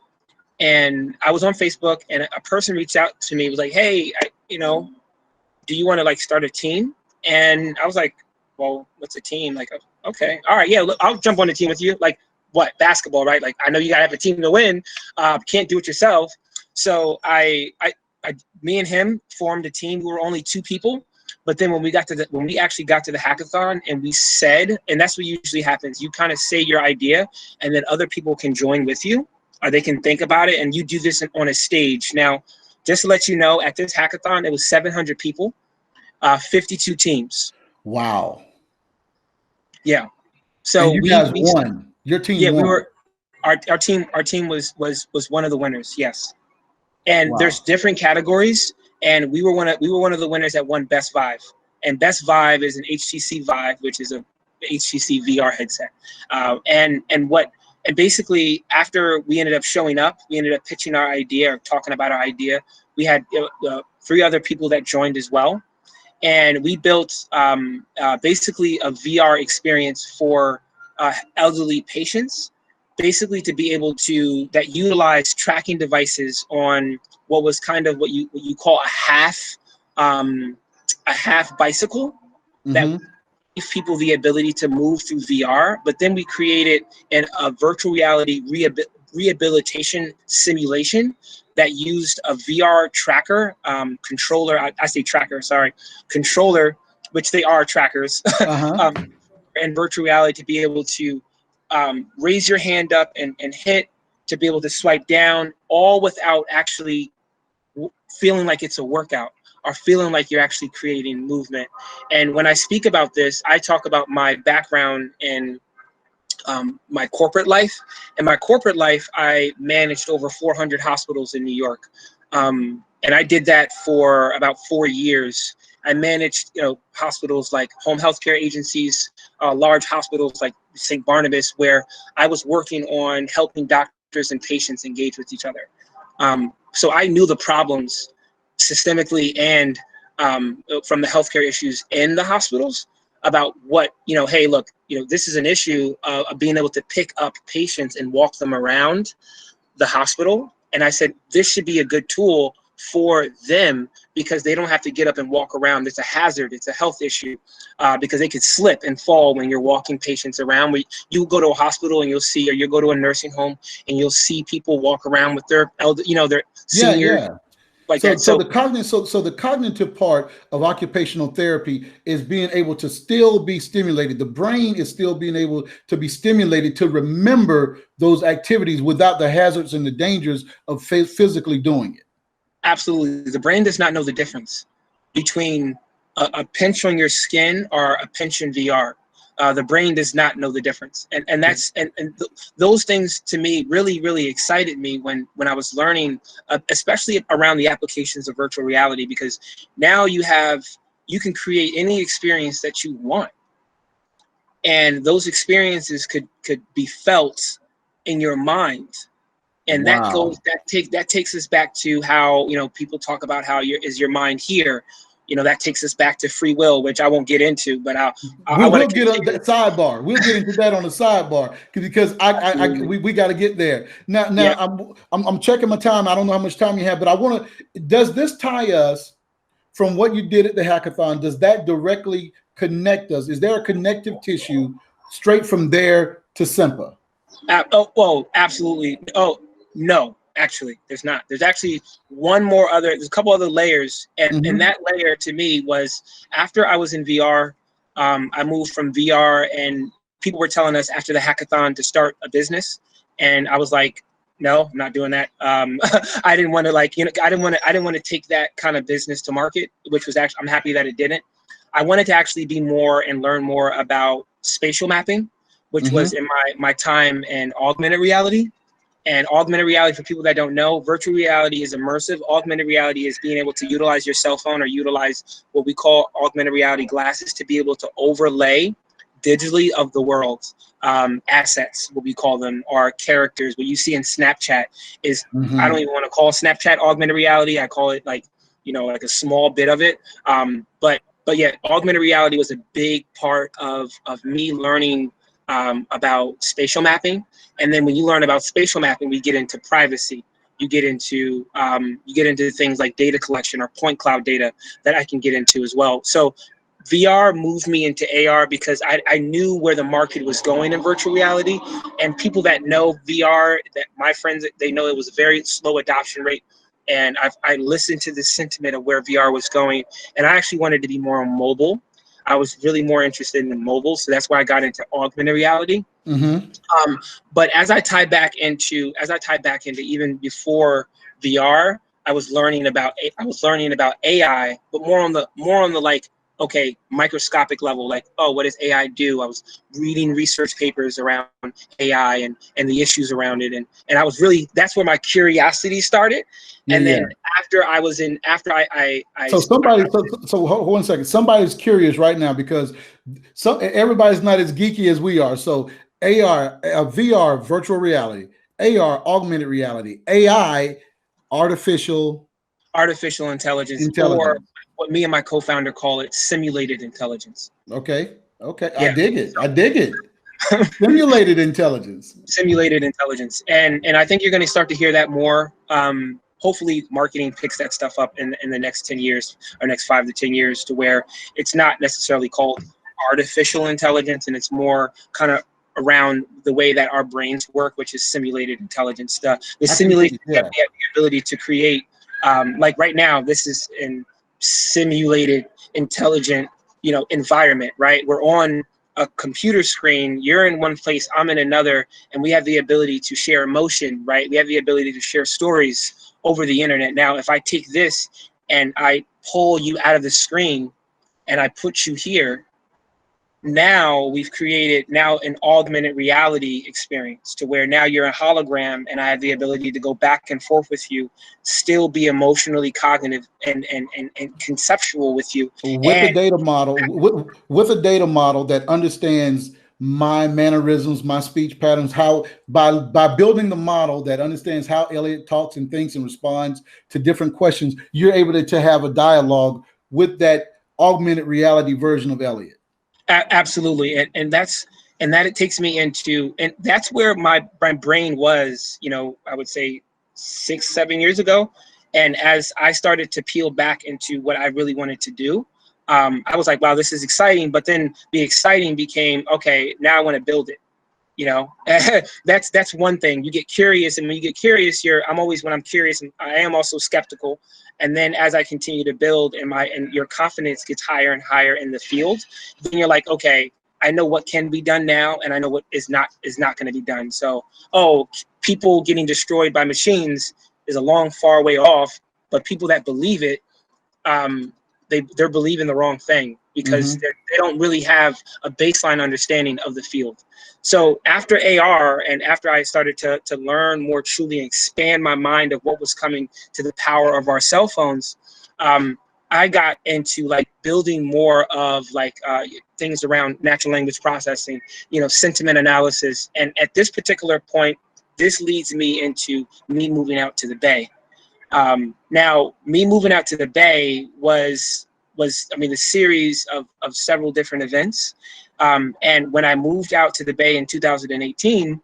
S2: and I was on Facebook, and a person reached out to me, was like, hey, do you want to start a team? And I was like, well, what's a team? Like, okay, all right, yeah, look, I'll jump on the team with you. Like, what, basketball, right? Like, I know you gotta have a team to win. Can't do it yourself. So me and him formed a team. We were only 2 people, but then when we actually got to the hackathon, and we said, and that's what usually happens, you kind of say your idea, and then other people can join with you, or they can think about it, and you do this on a stage. Now, just to let you know, at this hackathon, it was 700 people, 52 teams.
S1: Wow.
S2: Yeah. So
S1: and you guys won. Your team won.
S2: We were. Our team was one of the winners. Yes. And there's different categories, and we were one of the winners that won Best Vive. And Best Vive is an HTC Vive, which is a HTC VR headset. And basically, after we ended up showing up, we ended up pitching our idea, or talking about our idea. We had 3 other people that joined as well, and we built basically a VR experience for elderly patients basically to be able to that utilize tracking devices on what was kind of what you call a half bicycle that gave people the ability to move through VR. But then we created a virtual reality rehabilitation simulation that used a VR tracker controller. I say tracker, sorry, controller, which they are trackers, and virtual reality to be able to raise your hand up and hit, to be able to swipe down, all without actually feeling like it's a workout or feeling like you're actually creating movement. And when I speak about this, I talk about my background in my corporate life. In my corporate life, I managed over 400 hospitals in New York. And I did that for about 4 years. I managed, hospitals like home healthcare agencies, large hospitals like St. Barnabas, where I was working on helping doctors and patients engage with each other. So I knew the problems systemically and from the healthcare issues in the hospitals about what, hey, look, this is an issue of being able to pick up patients and walk them around the hospital. And I said, this should be a good tool for them because they don't have to get up and walk around. It's a hazard. It's a health issue because they could slip and fall when you're walking patients around. You go to a hospital and you'll see, or you go to a nursing home and you'll see people walk around with their elder, their seniors. Like
S1: so the cognitive part of occupational therapy is being able to still be stimulated. The brain is still being able to be stimulated to remember those activities without the hazards and the dangers of physically doing it.
S2: Absolutely. The brain does not know the difference between a pinch on your skin or a pinch in VR. The brain does not know the difference. And that's those things to me really, really excited me when I was learning, especially around the applications of virtual reality, because now you can create any experience that you want. And those experiences could be felt in your mind. And that takes us back to how, people talk about how is your mind here? That takes us back to free will, which I won't get into, but
S1: we'll get on that sidebar. We'll get into that on the sidebar because we got to get there. Now yeah. I'm checking my time. I don't know how much time you have, but does this tie us from what you did at the hackathon? Does that directly connect us? Is there a connective tissue straight from there to Simpa?
S2: Absolutely. Oh, no, actually, there's not. There's actually there's a couple other layers. And that layer to me was after I was in VR, I moved from VR and people were telling us after the hackathon to start a business. And I was like, no, I'm not doing that. I didn't want to I didn't want to take that kind of business to market, which was actually, I'm happy that it didn't. I wanted to actually be more and learn more about spatial mapping, which was in my time in augmented reality. And augmented reality, for people that don't know, virtual reality is immersive. Augmented reality is being able to utilize your cell phone or utilize what we call augmented reality glasses to be able to overlay digitally of the world assets, what we call them, or characters. What you see in Snapchat is, I don't even want to call Snapchat augmented reality. I call it like a small bit of it. But yeah, augmented reality was a big part of me learning about spatial mapping. And then when you learn about spatial mapping, we get into privacy. You get into things like data collection or point cloud data that I can get into as well. So VR moved me into AR because I knew where the market was going in virtual reality. And people that know VR, that my friends, they know it was a very slow adoption rate. And I listened to the sentiment of where VR was going. And I actually wanted to be more on mobile. I was really more interested in mobile. So that's why I got into augmented reality. But as I tie back into even before VR, I was learning about AI, but more on the okay, microscopic level, like, oh, what does AI do? I was reading research papers around AI and the issues around it. And I was that's where my curiosity started. And then after
S1: hold one second. Somebody's curious right now because everybody's not as geeky as we are. So AR, VR, virtual reality, AR, augmented reality, AI, artificial
S2: intelligence. Or what me and my co-founder call it, simulated intelligence.
S1: Okay. Yeah. I dig it. Simulated intelligence.
S2: Simulated intelligence. And I think you're going to start to hear that more. Hopefully marketing picks that stuff up in the next 10 years or next 5 to 10 years, to where it's not necessarily called artificial intelligence, and it's more kind of around the way that our brains work, which is simulated intelligence. The simulation, we have the ability to create, like right now, this is in simulated intelligent, environment, right? We're on a computer screen, you're in one place, I'm in another, and we have the ability to share emotion, right? We have the ability to share stories over the internet. Now, if I take this and I pull you out of the screen and I put you here, now we've created an augmented reality experience, to where now you're a hologram and I have the ability to go back and forth with you, still be emotionally cognitive and conceptual with you.
S1: With a data model, with a data model that understands my mannerisms, my speech patterns, how by building the model that understands how Elliot talks and thinks and responds to different questions, you're able to have a dialogue with that augmented reality version of Elliot.
S2: Absolutely, and that it takes me into, and that's where my brain was, I would say 6-7 years ago. And as I started to peel back into what I really wanted to do, I was like, wow, this is exciting. But then the exciting became, okay, now I want to build it. That's one thing. You get curious, and when you get curious, when I'm curious, I am also skeptical. And then as I continue to build, and your confidence gets higher and higher in the field, then you're like, okay, I know what can be done now, and I know what is not going to be done. So, people getting destroyed by machines is a long, far way off. But people that believe it, they're believing the wrong thing, because they don't really have a baseline understanding of the field. So after AR, and after I started to learn more truly and expand my mind of what was coming to the power of our cell phones, I got into building more of things around natural language processing, sentiment analysis. And at this particular point, this leads me into me moving out to the Bay. Now, me moving out to the Bay was the series of several different events. And when I moved out to the Bay in 2018,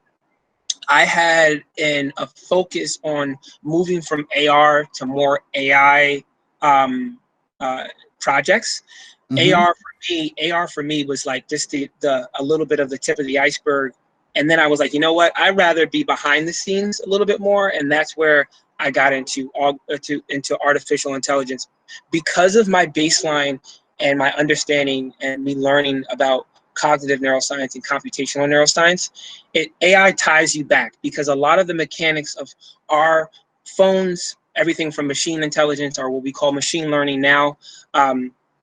S2: I had a focus on moving from AR to more AI projects. AR for me was like just a little bit of the tip of the iceberg. And then I was like, you know what? I'd rather be behind the scenes a little bit more. And that's where I got into artificial intelligence, because of my baseline and my understanding and me learning about cognitive neuroscience and computational neuroscience. AI ties you back, because a lot of the mechanics of our phones, everything from machine intelligence, or what we call machine learning now,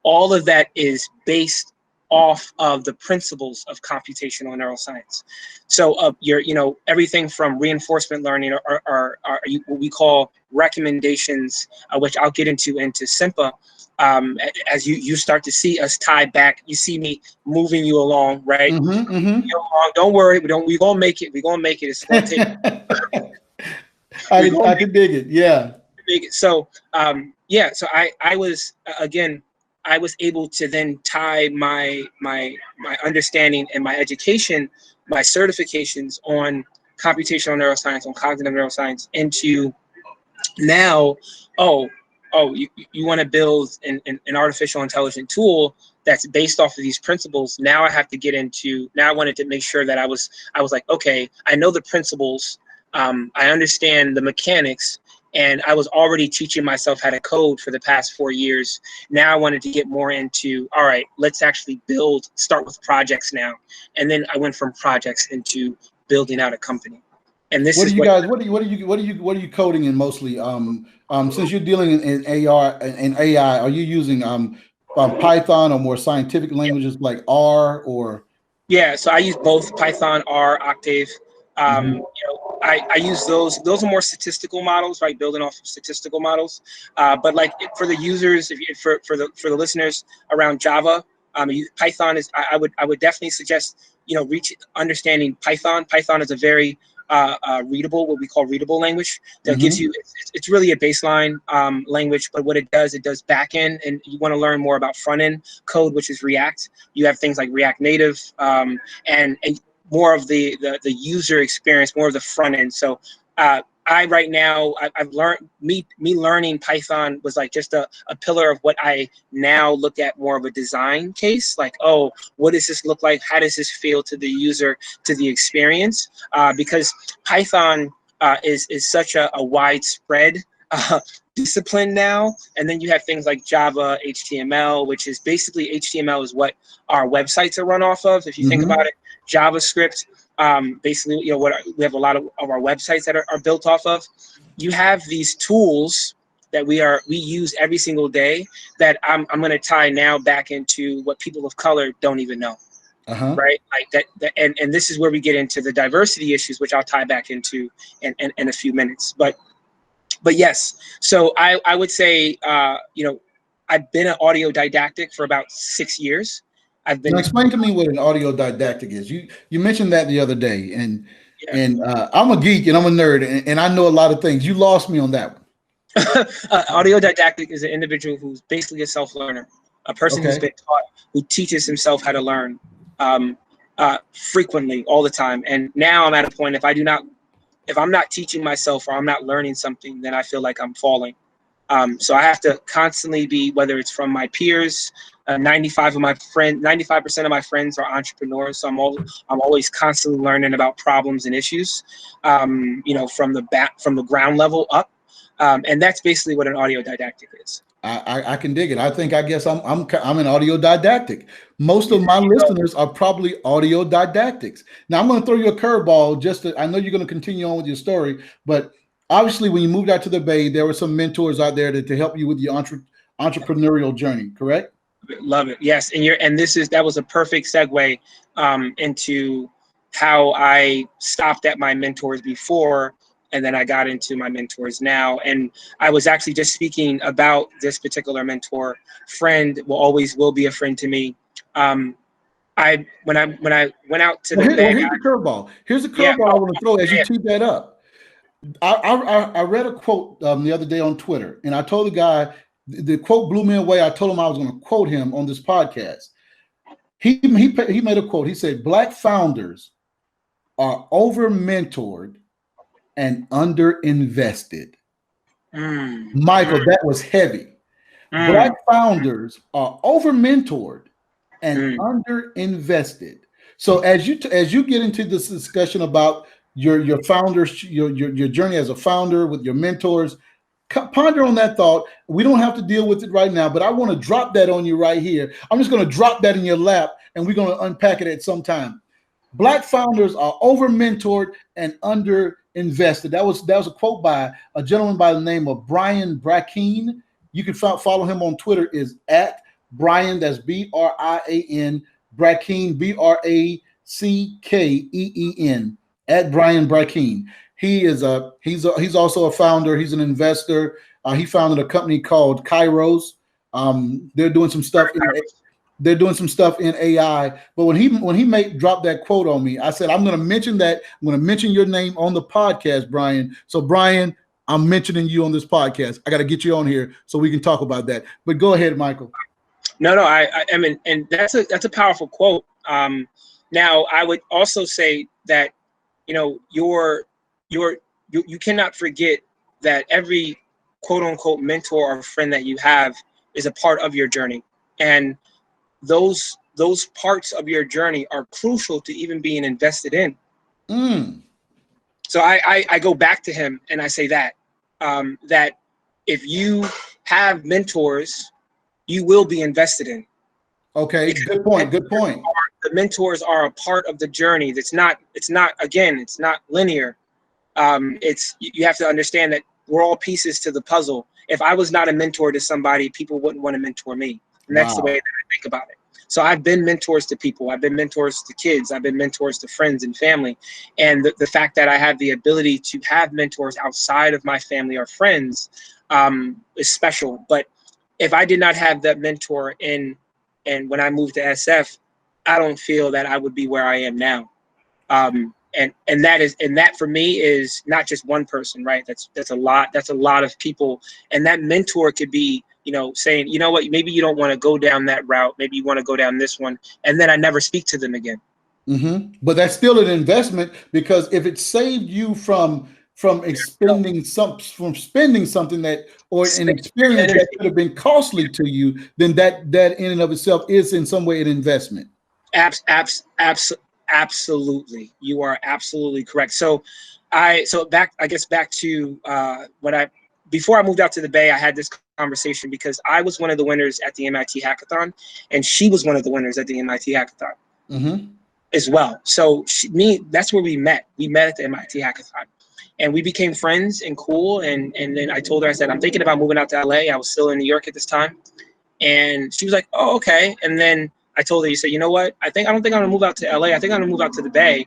S2: all of that is based off of the principles of computational neuroscience. So everything from reinforcement learning or what we call recommendations, which I'll get into Simpa. As you start to see us tie back, you see me moving you along, right? Don't worry, we gonna make it. We're gonna make it. It's gonna take.
S1: I can dig it. Yeah.
S2: So so I was I was able to then tie my understanding and my education, my certifications on computational neuroscience, on cognitive neuroscience, into now, you want to build an artificial intelligent tool that's based off of these principles. Now I have to get into, now I wanted to make sure that I was like, okay, I know the principles, I understand the mechanics, and I was already teaching myself how to code for the past 4 years. Now I wanted to get more into, all right, let's actually start with projects now. And then I went from projects into building out a company. And this is what are you coding in mostly?
S1: Since you're dealing in AR and AI, are you using Python or more scientific languages like R or?
S2: Yeah, so I use both Python, R, Octave. I use those. Those are more statistical models, right? Building off of statistical models. But like for the users, for the listeners around Java, Python is. I would definitely suggest understanding Python. Python is a very readable, what we call readable language that gives you. It's really a baseline language, but what it does back end, and you want to learn more about front end code, which is React. You have things like React Native, and more of the user experience, more of the front end. So I right now, I've learned, me learning Python was like just a pillar of what I now look at more of a design case. Like, oh, what does this look like? How does this feel to the user, to the experience? Because Python is such a widespread discipline now. And then you have things like Java, HTML, which is basically HTML is what our websites are run off of. If you think about it, JavaScript, basically, you know, we have a lot of our websites that are built off of. You have these tools that we use every single day that I'm going to tie now back into what people of color don't even know. Right, like that, and this is where we get into the diversity issues, which I'll tie back into in a few minutes. But yes, so I would say, you know, I've been an audio didactic for about 6 years.
S1: Now explain to me what an audio didactic is. You mentioned that the other day, and I'm a geek and I'm a nerd, and I know a lot of things. You lost me on that one.
S2: Audio didactic is an individual who's basically a self-learner, a person who's been taught, who teaches himself how to learn frequently, all the time. And now I'm at a point, if I'm not teaching myself or I'm not learning something, then I feel like I'm falling. So I have to constantly be, whether it's from my peers, 95% of my friends are entrepreneurs. So I'm always constantly learning about problems and issues, you know, from the ground level up. And that's basically what an audio didactic is.
S1: I can dig it. I guess I'm an audio didactic. Most of my listeners are probably audio didactics. Now I'm going to throw you a curveball. I know you're going to continue on with your story, but obviously when you moved out to the Bay, there were some mentors out there to help you with your entrepreneurial journey. Correct?
S2: Love it. Yes, and that was a perfect segue into how I stopped at my mentors before, and then I got into my mentors now. And I was actually just speaking about this particular mentor. Friend will be a friend to me. When I went out to the Bay,
S1: here's the curveball. Here's the curveball I want to throw as you tee that up. I read a quote the other day on Twitter, and I told the guy, the quote blew me away. I told him I was going to quote him on this podcast. He made a quote. He said, "Black founders are over-mentored and under-invested." Michael, that was heavy. Black founders are over-mentored and under-invested. So as you get into this discussion about your founders, your journey as a founder with your mentors, ponder on that thought. We don't have to deal with it right now, but I want to drop that on you right here. I'm just going to drop that in your lap, and we're going to unpack it at some time. Black founders are over-mentored and under-invested. That was a quote by a gentleman by the name of Brian Brackeen. You can follow him on Twitter, is at Brian, that's Brian Brackeen, Brackeen, at Brian Brackeen. He's also a founder. He's an investor. He founded a company called Kairos. They're doing some stuff in AI. But when he dropped that quote on me, I said, I'm going to mention that. I'm going to mention your name on the podcast, Brian. So Brian, I'm mentioning you on this podcast. I got to get you on here so we can talk about that. But go ahead, Michael.
S2: No, I mean, and that's a powerful quote. Now I would also say that, you know, you cannot forget that every quote unquote mentor or friend that you have is a part of your journey. And those parts of your journey are crucial to even being invested in. So I go back to him and I say that if you have mentors, you will be invested in.
S1: Okay, good point.
S2: The mentors are a part of the journey. It's not linear. You have to understand that we're all pieces to the puzzle. If I was not a mentor to somebody, people wouldn't want to mentor me. And that's the way that I think about it. So I've been mentors to people. I've been mentors to kids. I've been mentors to friends and family. And the fact that I have the ability to have mentors outside of my family or friends is special. But if I did not have that mentor and when I moved to SF, I don't feel that I would be where I am now. And that for me is not just one person, right? That's a lot of people. And that mentor could be, you know, saying, you know what, maybe you don't want to go down that route. Maybe you want to go down this one. And then I never speak to them again.
S1: But that's still an investment, because if it saved you from spending something that, or an
S2: Spend
S1: experience
S2: energy.
S1: that could have been costly to you, then that in and of itself is in some way an investment.
S2: Absolutely. You are absolutely correct. So back, I guess back to before I moved out to the Bay, I had this conversation because I was one of the winners at the MIT Hackathon, and she was one of the winners at the MIT Hackathon as well. So that's where we met. We met at the MIT Hackathon, and we became friends and cool. And then I told her, I said, I'm thinking about moving out to LA. I was still in New York at this time. And she was like, oh, okay. And then I told her, you said, you know what? I don't think I'm gonna move out to LA. I think I'm gonna move out to the Bay.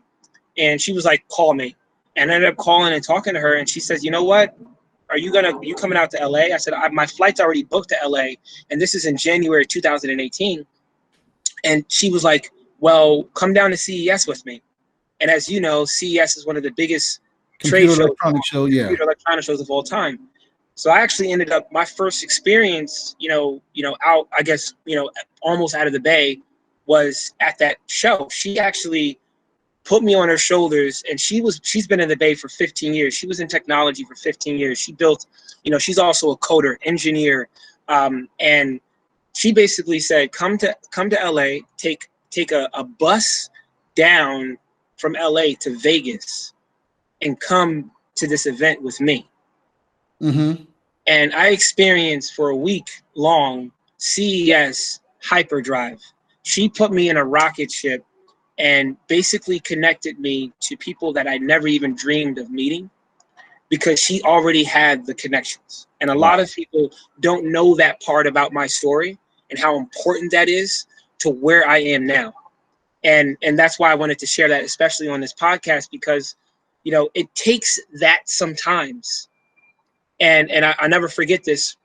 S2: And she was like, call me. And I ended up calling and talking to her. And she says, you know what? Are you coming out to LA? I said, my flight's already booked to LA. And this is in January 2018. And she was like, well, come down to CES with me. And as you know, CES is one of the biggest
S1: Computer electronic shows
S2: of all time. So I actually ended up, my first experience, out, I guess, almost out of the Bay, was at that show. She actually put me on her shoulders, and she's been in the Bay for 15 years. She was in technology for 15 years. She built, she's also a coder, engineer, and she basically said, come to LA, take a bus down from LA to Vegas, and come to this event with me. And I experienced for a week long CES hyperdrive. She put me in a rocket ship and basically connected me to people that I never even dreamed of meeting, because she already had the connections. And a lot of people don't know that part about my story and how important that is to where I am now. And that's why I wanted to share that, especially on this podcast, because, it takes that sometimes. And I never forget this.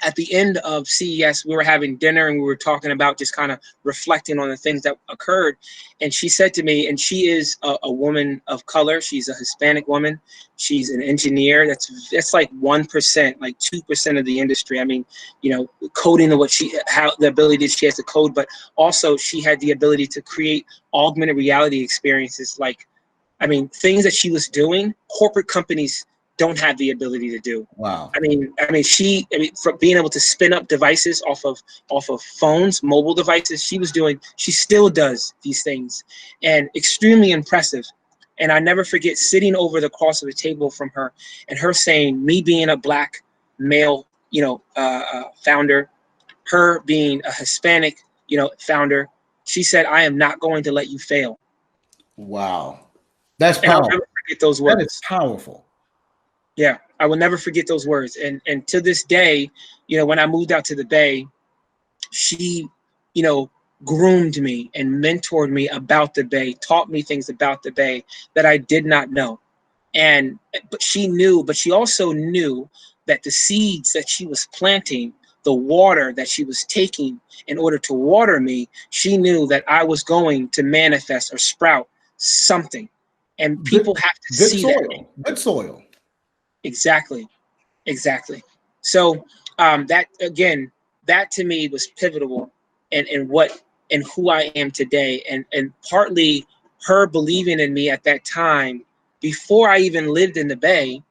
S2: At the end of CES, we were having dinner and we were talking about just kind of reflecting on the things that occurred. And she said to me, and she is a woman of color. She's a Hispanic woman. She's an engineer. That's like 1%, like 2% of the industry. I mean, coding the ability she has to code, but also she had the ability to create augmented reality experiences. Like, I mean, things that she was doing, corporate companies don't have the ability to do.
S1: Wow.
S2: I mean, for being able to spin up devices off of phones, mobile devices, she still does these things, and extremely impressive. And I never forget sitting over the cross of the table from her, and her saying, me being a Black male, founder, her being a Hispanic, founder, she said, I am not going to let you fail.
S1: Wow. That's
S2: powerful. And I'll
S1: never
S2: forget those words.
S1: That is powerful.
S2: Yeah, I will never forget those words. And to this day, when I moved out to the Bay, she, groomed me and mentored me about the Bay, taught me things about the Bay that I did not know. But she also knew that the seeds that she was planting, the water that she was taking in order to water me, she knew that I was going to manifest or sprout something. And people have to see that.
S1: Good soil.
S2: Exactly. So that to me was pivotal in who I am today, and partly her believing in me at that time before I even lived in the Bay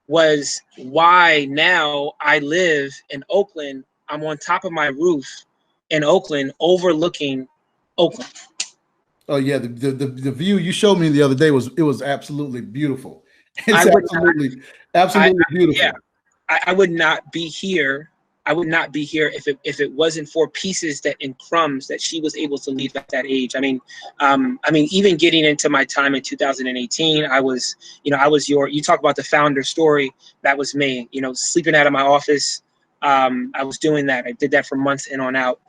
S2: was why now I live in Oakland. I'm on top of my roof in Oakland, overlooking Oakland.
S1: Oh yeah, the view you showed me the other day was absolutely beautiful. It's absolutely beautiful.
S2: Yeah, I would not be here. I would not be here if it wasn't for pieces and crumbs that she was able to leave at that age. I mean, even getting into my time in 2018, you talk about the founder story. That was me, sleeping out of my office. I was doing that. I did that for months in on out.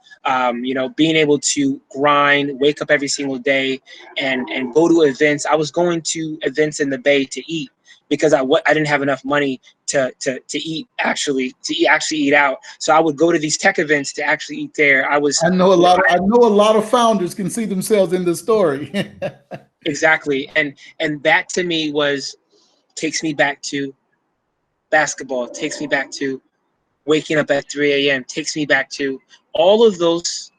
S2: Being able to grind, wake up every single day and go to events. I was going to events in the Bay to eat, because I didn't have enough money to eat out. So I would go to these tech events to actually eat there. I know
S1: a lot of founders can see themselves in this story.
S2: Exactly. And that to me takes me back to basketball, takes me back to waking up at 3 a.m., takes me back to all of those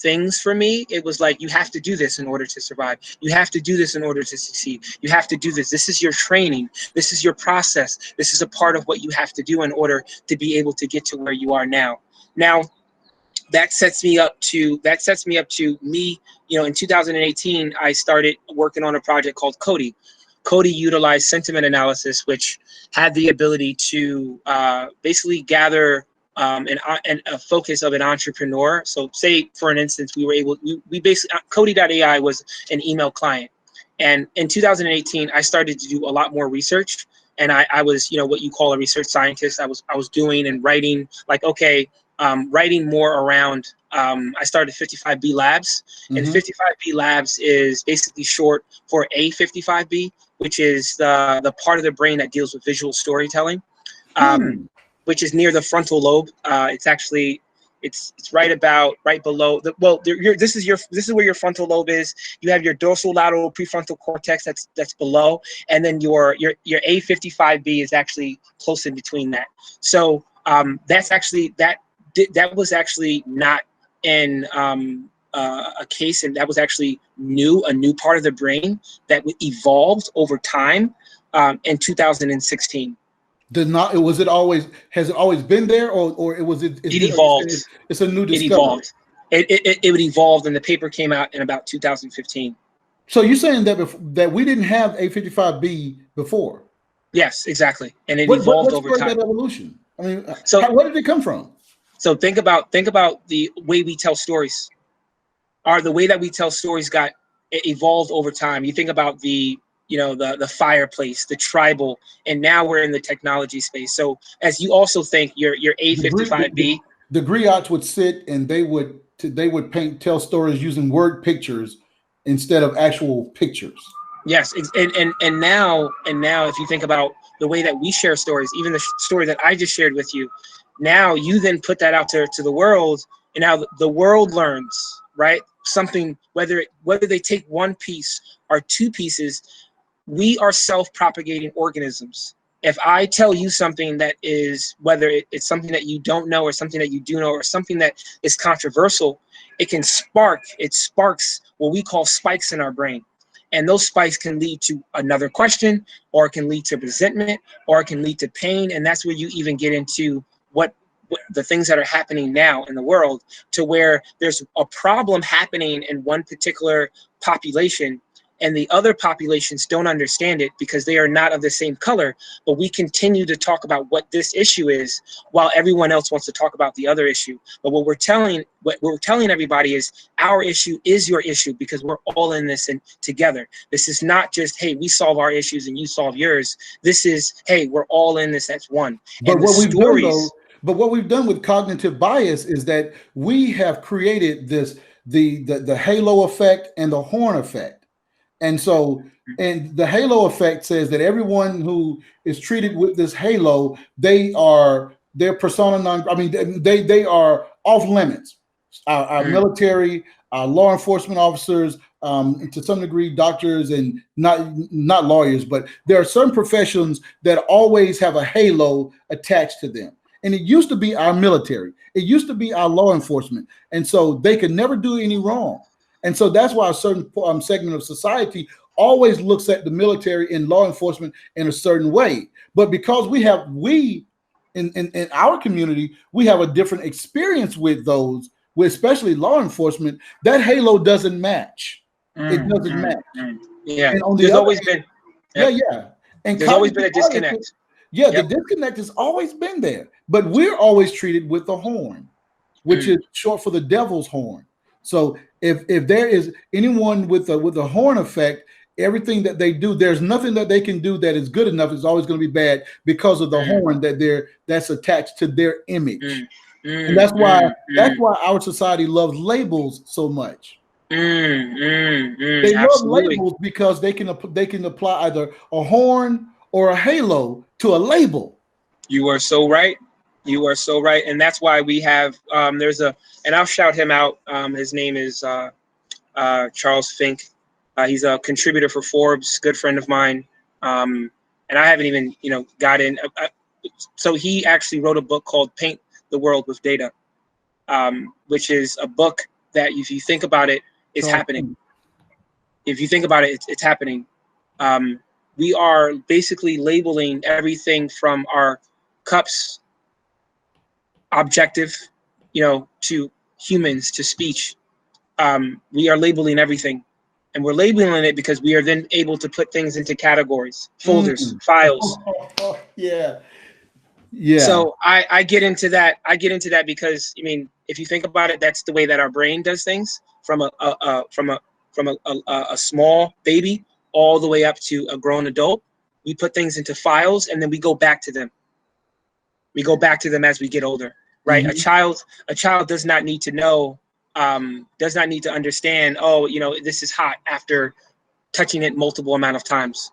S2: things for me. It was like, you have to do this in order to survive. You have to do this in order to succeed. You have to do this. This is your training. This is your process. This is a part of what you have to do in order to be able to get to where you are now. Now, that sets me up to me, in 2018, I started working on a project called Cody. Cody utilized sentiment analysis, which had the ability to basically gather a focus of an entrepreneur. So say, for an instance, we basically, Cody.ai was an email client. And in 2018, I started to do a lot more research. And I was, what you call a research scientist. I was doing and writing, like, okay, writing more around, I started 55B Labs. And 55B Labs is basically short for A55B, which is the part of the brain that deals with visual storytelling, which is near the frontal lobe. It's actually, it's right below this is where your frontal lobe is. You have your dorsolateral prefrontal cortex that's below, and then your A55B is actually close in between that. So that was actually not in a case, and that was actually a new part of the brain that evolved over time in 2016.
S1: Has it always been there, or it
S2: evolved?
S1: It's a new discovery.
S2: It evolved. It evolved, and the paper came out in about 2015.
S1: So you're saying that we didn't have A55B before?
S2: Yes, exactly. And it evolved over time.
S1: That evolution? I mean, where did it come from?
S2: So think about the way we tell stories. The way that we tell stories evolved over time. You think about the fireplace, the tribal, and now we're in the technology space. So as you also think your A55B,
S1: the griots would sit and they would tell stories using word pictures instead of actual pictures.
S2: Yes, and now if you think about the way that we share stories, even the story that I just shared with you, now you then put that out to the world, and now the world learns, right? Something, whether they take one piece or two pieces, we are self-propagating organisms. If I tell you something that is, whether it's something that you don't know or something that you do know or something that is controversial, it sparks what we call spikes in our brain. And those spikes can lead to another question, or it can lead to resentment, or it can lead to pain. And that's where you even get into what the things that are happening now in the world, to where there's a problem happening in one particular population and the other populations don't understand it because they are not of the same color. But we continue to talk about what this issue is while everyone else wants to talk about the other issue. But what we're telling everybody is our issue is your issue, because we're all in this and together. This is not just, hey, we solve our issues and you solve yours. This is, hey, we're all in this as one.
S1: But what we've done with cognitive bias is that we have created the halo effect and the horn effect. And so, and the halo effect says that everyone who is treated with this halo, they're persona non, I mean, they are off limits. Our military, our law enforcement officers, to some degree, doctors, and not lawyers, but there are certain professions that always have a halo attached to them. And it used to be our military. It used to be our law enforcement. And so they could never do any wrong. And so that's why a certain segment of society always looks at the military and law enforcement in a certain way. But because in our community, we have a different experience with those, with especially law enforcement, that halo doesn't match. It doesn't match.
S2: Yeah. And there's always been.
S1: And
S2: there's always been a disconnect.
S1: The disconnect has always been there. But we're always treated with the horn, which is short for the devil's horn. So if there is anyone with a horn effect, everything that they do, there's nothing that they can do that is good enough. It's always going to be bad because of the horn that's attached to their image. And that's why our society loves labels so much. They love labels because they can apply either a horn or a halo to a label.
S2: You are so right. You are so right. And that's why we have, and I'll shout him out. His name is Charles Fink. He's a contributor for Forbes, good friend of mine. And I haven't even, got in. So he actually wrote a book called Paint the World with Data, which is a book that if you think about it, it's happening. If you think about it, it's happening. We are basically labeling everything from our cups, objective, to humans, to speech. We are labeling everything, and we're labeling it because we are then able to put things into categories, folders, files.
S1: Yeah.
S2: So I get into that. I get into that because, I mean, if you think about it, that's the way that our brain does things, from a small baby all the way up to a grown adult. We put things into files, and then we go back to them. We go back to them as we get older, right? A child does not need to know, does not need to understand, oh, this is hot, after touching it multiple amount of times,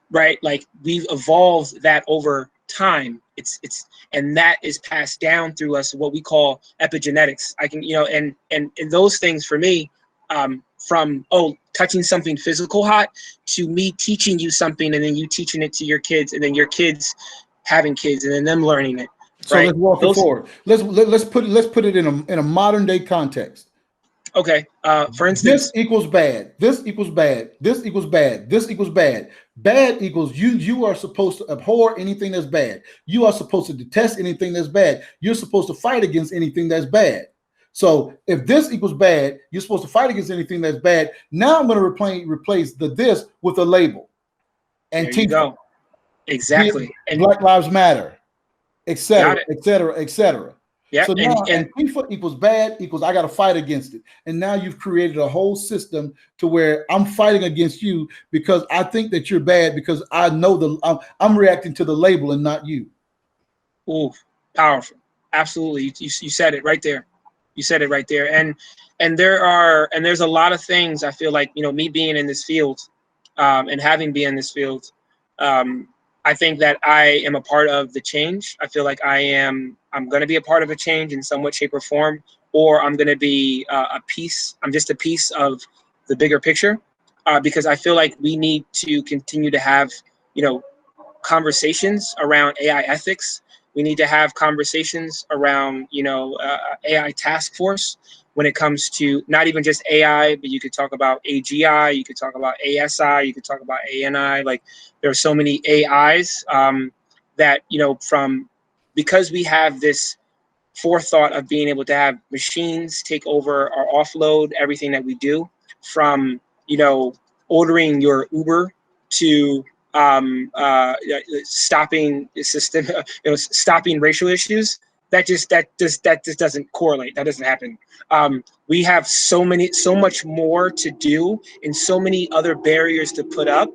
S2: right? Like, we've evolved that over time. And that is passed down through us, what we call epigenetics. I can, and those things for me, from touching something physical hot, to me teaching you something, and then you teaching it to your kids, and then your kids having kids, and then them learning it.
S1: So let's walk it forward. Let's put it in a modern day context.
S2: Okay. For instance,
S1: this equals bad. This equals bad. This equals bad. This equals bad. Bad equals you are supposed to abhor anything that's bad. You are supposed to detest anything that's bad. You're supposed to fight against anything that's bad. So if this equals bad, you're supposed to fight against anything that's bad. Now I'm going to replace the this with a label. And
S2: there you go. Exactly.
S1: And Black Lives Matter, etc., etc., etc.
S2: Yeah.
S1: So now Antifa equals bad equals I got to fight against it. And now you've created a whole system to where I'm fighting against you because I think that you're bad, because I know I'm reacting to the label and not you.
S2: Ooh, powerful. Absolutely. You said it right there. You said it right there. And there's a lot of things I feel like, me being in this field, and having been in this field, I think that I am a part of the change. I feel like I'm going to be a part of a change in some way, shape, or form, or I'm going to be I'm just a piece of the bigger picture, because I feel like we need to continue to have, conversations around AI ethics. We need to have conversations around, AI task force, when it comes to not even just AI, but you could talk about AGI, you could talk about ASI, you could talk about ANI. Like, there are so many AIs that, because we have this forethought of being able to have machines take over or offload everything that we do, from, ordering your Uber to stopping system, stopping racial issues. That just doesn't correlate. That doesn't happen. We have so much more to do, and so many other barriers to put up,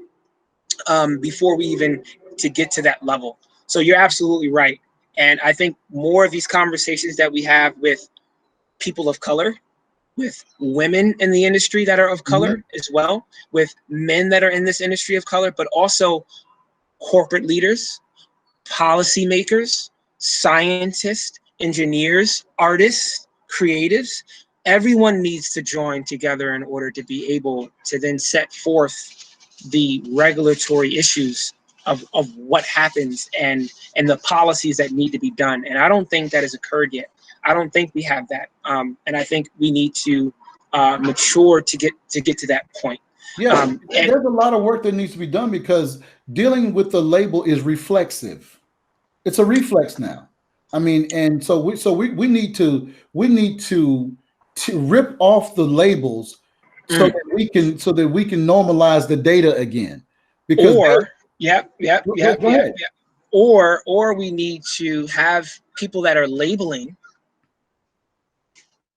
S2: before we even to get to that level. So you're absolutely right. And I think more of these conversations that we have with people of color, with women in the industry that are of color as well, with men that are in this industry of color, but also corporate leaders, policymakers, scientists, engineers, artists, creatives. Everyone needs to join together in order to be able to then set forth the regulatory issues of what happens, and the policies that need to be done. And I don't think that has occurred yet. I don't think we have that. And I think we need to mature to get to that point.
S1: Yeah, there's a lot of work that needs to be done, because dealing with the label is reflexive. It's a reflex now. I mean, and so we need to rip off the labels so that we can normalize the data again. Because
S2: Or we need to have people that are labeling,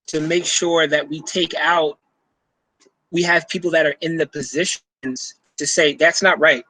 S2: to make sure that we have people that are in the positions to say that's not right.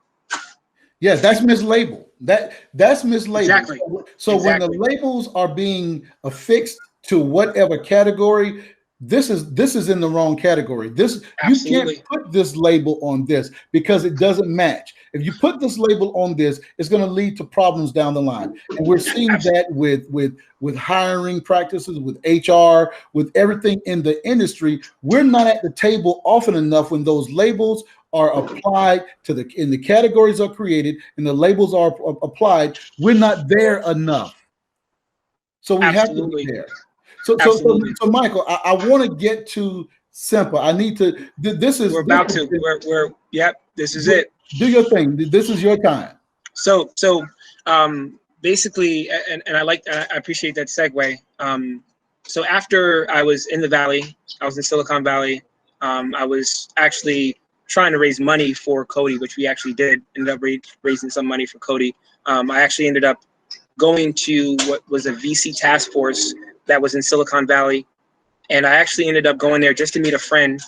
S1: Yeah, that's mislabeled. That's mislabeled.
S2: Exactly.
S1: So when the labels are being affixed to whatever category, this is in the wrong category. You can't put this label on this because it doesn't match. If you put this label on this, it's going to lead to problems down the line. And we're seeing that with hiring practices, with HR, with everything in the industry. We're not at the table often enough when those labels are applied to the categories are created and the labels are applied. We're not there enough. So we have to be there.
S2: Absolutely.
S1: So Michael, I want to get to Simpa. I need to. This is.
S2: We're about to. Yep. This is it.
S1: Do your thing. This is your time.
S2: So basically, and I appreciate that segue. So after I was in the Valley, I was in Silicon Valley. I was actually trying to raise money for Cody, which we actually did. Ended up raising some money for Cody. I actually ended up going to what was a VC task force that was in Silicon Valley. And I actually ended up going there just to meet a friend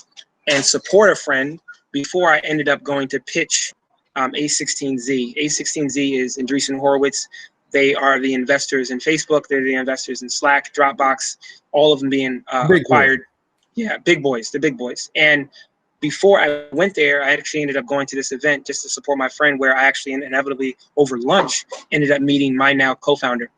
S2: and support a friend before I ended up going to pitch A16Z. A16Z is Andreessen Horowitz. They are the investors in Facebook. They're the investors in Slack, Dropbox, all of them being acquired. Boy. Yeah, big boys, the big boys. And before I went there, I actually ended up going to this event just to support my friend, where I actually inevitably over lunch ended up meeting my now co-founder.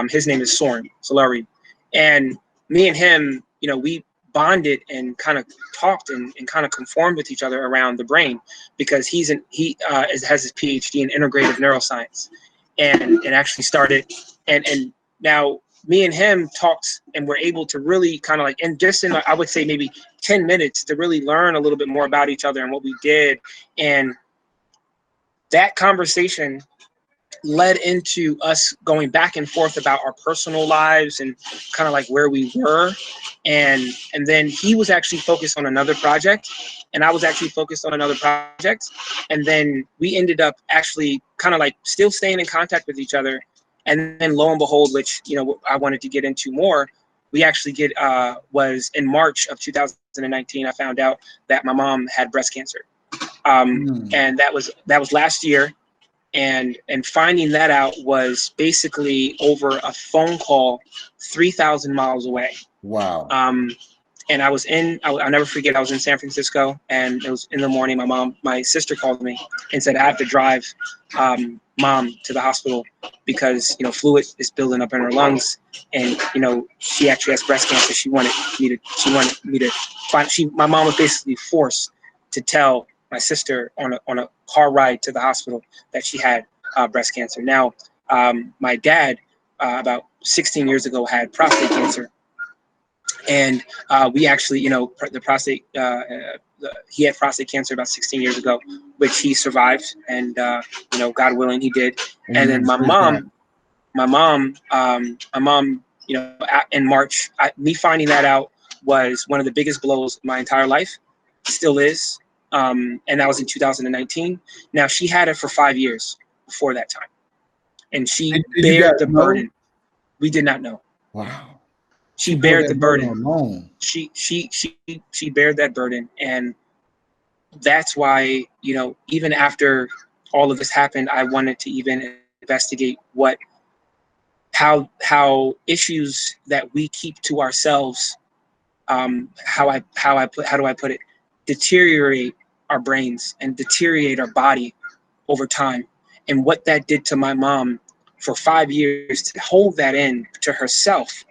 S2: His name is Soren Solari. And me and him, we bonded and kind of talked and kind of conformed with each other around the brain, because he has his PhD in integrative neuroscience, and actually started and now me and him talked and were able to really kind of like, and just in I would say maybe 10 minutes to really learn a little bit more about each other and what we did. And that conversation led into us going back and forth about our personal lives and kind of like where we were. And then he was actually focused on another project, and I was actually focused on another project. And then we ended up actually kind of like still staying in contact with each other. And then lo and behold, which, I wanted to get into more, we actually was in March of 2019, I found out that my mom had breast cancer. And that was last year. And finding that out was basically over a phone call 3,000 miles away.
S1: Wow.
S2: And I'll never forget, I was in San Francisco, and it was in the morning. My sister called me and said, I have to drive mom to the hospital because, fluid is building up in her lungs. And, she actually has breast cancer. She wanted me to find, my mom was basically forced to tell my sister on a car ride to the hospital that she had breast cancer. Now, my dad, about 16 years ago, had prostate cancer. And we actually, the prostate, he had prostate cancer about 16 years ago, which he survived. And, God willing, he did. And then my mom, in March, me finding that out was one of the biggest blows of my entire life, still is. And that was in 2019. Now, she had it for 5 years before that time. And she bared the burden. We did not know.
S1: Wow.
S2: She bared the burden. She bared that burden. And that's why, even after all of this happened, I wanted to even investigate how issues that we keep to ourselves, how do I put it, deteriorate our brains and deteriorate our body over time. And what that did to my mom for 5 years, to hold that in to herself.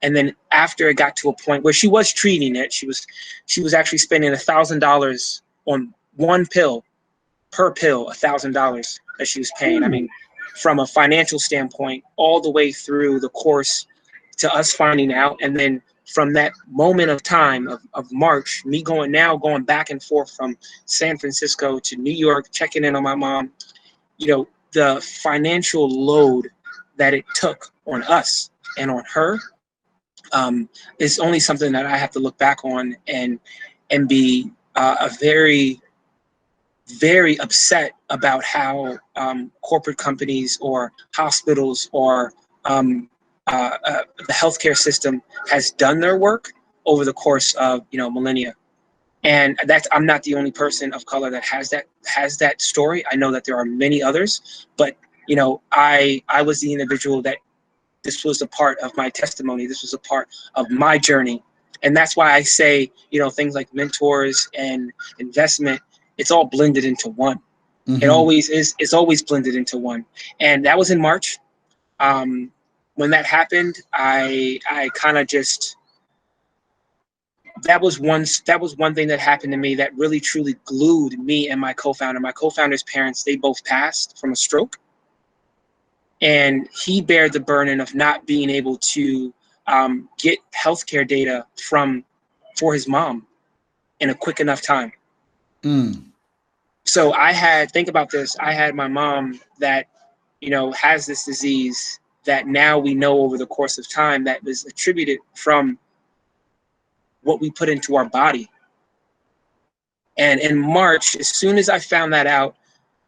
S2: And then after it got to a point where she was treating it, she was actually spending $1,000 on one pill, per pill, $1,000 that she was paying. I mean, from a financial standpoint, all the way through the course to us finding out. And then from that moment of time of March, me going back and forth from San Francisco to New York, checking in on my mom, the financial load that it took on us and on her, is only something that I have to look back on and be a very, very upset about how corporate companies or hospitals or the healthcare system has done their work over the course of millennia. And I'm not the only person of color that has that story. I know that there are many others, but I was the individual that this was a part of my testimony. This was a part of my journey. And that's why I say, things like mentors and investment, it's all blended into one. Mm-hmm. It always is. It's always blended into one. And that was in March. When that happened, I kind of just, that was one thing that happened to me that really truly glued me and my co-founder. My co-founder's parents, they both passed from a stroke. And he bared the burden of not being able to get healthcare data for his mom in a quick enough time. So think about this. I had my mom that, has this disease that now we know over the course of time that was attributed from what we put into our body. And in March, as soon as I found that out,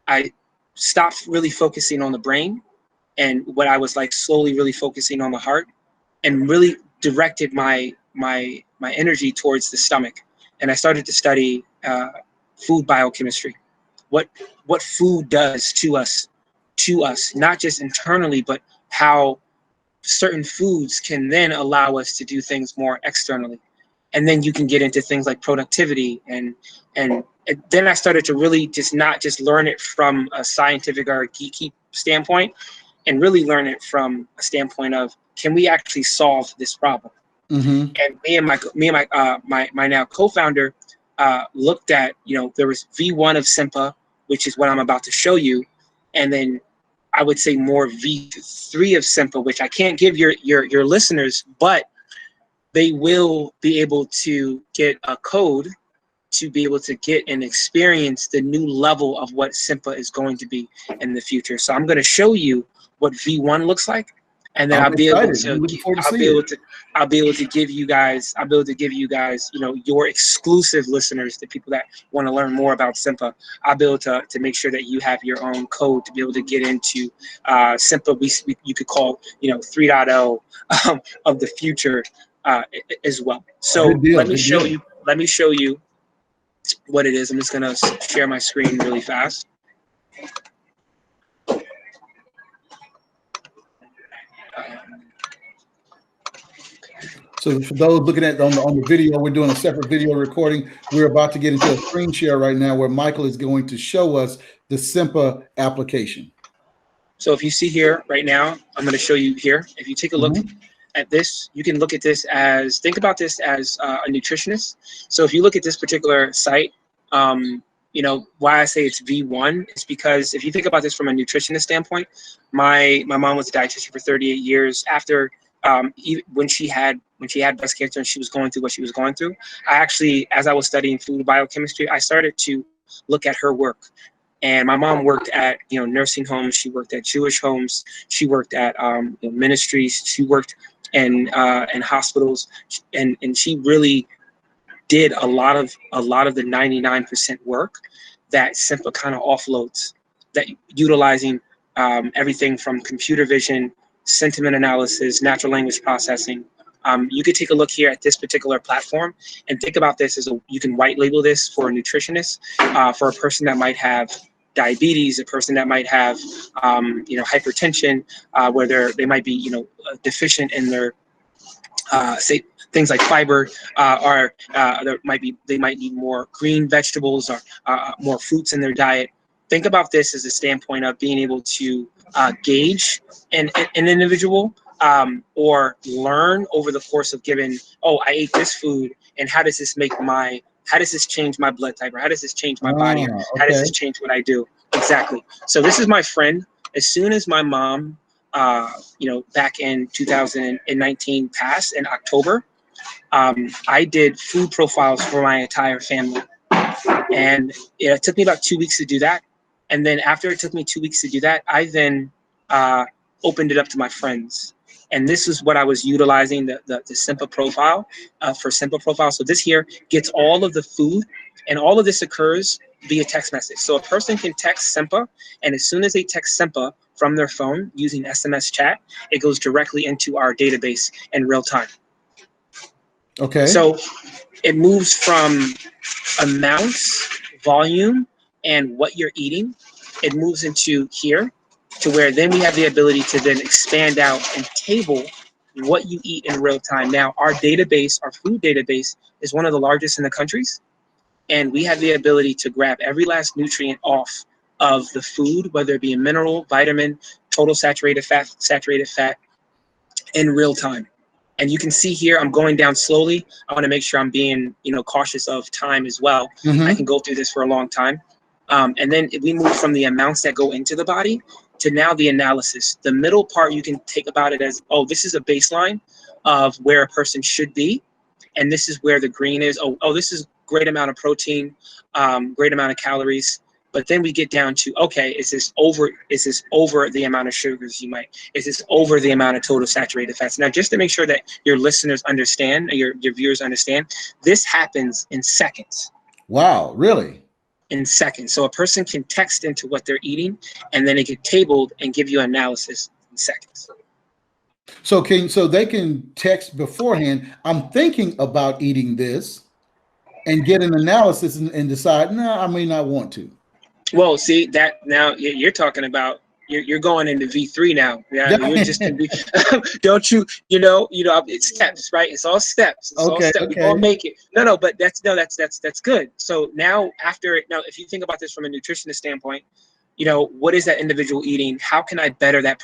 S2: I stopped really focusing on the brain, and what I was like slowly really focusing on the heart, and really directed my energy towards the stomach. And I started to study food biochemistry, what food does to us, not just internally, but how certain foods can then allow us to do things more externally. And then you can get into things like productivity, and then I started to really not just learn it from a scientific or a geeky standpoint, and really learn it from a standpoint of, can we actually solve this problem? And me and my now co-founder looked at, there was V1 of Simpa, which is what I'm about to show you, and then I would say more V3 of Simpa, which I can't give your listeners, but they will be able to get a code to be able to get and experience the new level of what Simpa is going to be in the future. So I'm going to show you what V1 looks like, and then I'll be able to give you guys, your exclusive listeners, the people that want to learn more about Simpa. I'll be able to make sure that you have your own code to be able to get into Simpa. You could call 3.0 of the future as well. So let me show you what it is. I'm just gonna share my screen really fast.
S1: So for those looking at on the video, we're doing a separate video recording. We're about to get into a screen share right now where Michael is going to show us the Simpa application.
S2: So if you see here right now, I'm going to show you here. If you take a look at this, you can look at this as, think about this as a nutritionist. So if you look at this particular site, why I say it's V1 is because if you think about this from a nutritionist standpoint, my mom was a dietitian for 38 years. After when she had breast cancer and she was going through what she was going through, I actually, as I was studying food biochemistry, I started to look at her work. And my mom worked at nursing homes. She worked at Jewish homes. She worked at ministries. She worked in hospitals, and she really did a lot of the 99% work that Simpa kind of offloads, that utilizing everything from computer vision, sentiment analysis, natural language processing. You could take a look here at this particular platform and think about this as you can white label this for a nutritionist, for a person that might have diabetes, a person that might have hypertension, where they might be deficient in their say things like fiber, or they might need more green vegetables or more fruits in their diet. Think about this as a standpoint of being able to gauge an individual, or learn over the course of given, I ate this food, and how does this change my blood type, or how does this change my body, or how does this change what I do? Exactly. So this is my friend. As soon as my mom, back in 2019 passed in October, I did food profiles for my entire family. And it took me about 2 weeks to do that. And then after it took me 2 weeks to do that, I then opened it up to my friends. And this is what I was utilizing, the Simpa profile, for Simpa profile. So this here gets all of the food, and all of this occurs via text message. So a person can text Simpa, and as soon as they text Simpa from their phone using SMS chat, it goes directly into our database in real time. Okay. So it moves from amounts, volume, and what you're eating. It moves into here, to where then we have the ability to then expand out and table what you eat in real time. Now, our database, our food database, is one of the largest in the countries, and we have the ability to grab every last nutrient off of the food, whether it be a mineral, vitamin, total saturated fat, in real time. And you can see here, I'm going down slowly. I want to make sure I'm being, cautious of time as well. I can go through this for a long time. And then we move from the amounts that go into the body to now the analysis. The middle part you can think about it as, oh, this is a baseline of where a person should be, and this is where the green is. Oh, this is great amount of protein, great amount of calories. But then we get down to, okay, is this over the amount of sugars is this over the amount of total saturated fats? Now, just to make sure that your listeners understand, your viewers understand, this happens in seconds.
S1: Wow, really?
S2: In seconds. So a person can text into what they're eating, and then it get tabled and give you analysis in seconds.
S1: So they can text beforehand, I'm thinking about eating this, and get an analysis and decide, no, I may not want to.
S2: Well, see that now you're talking about you're going into V3 now. Yeah, you're just don't you? It's steps, right? It's all steps. It's all steps. We're gonna make it. No, but that's good. So now if you think about this from a nutritionist standpoint, what is that individual eating? How can I better that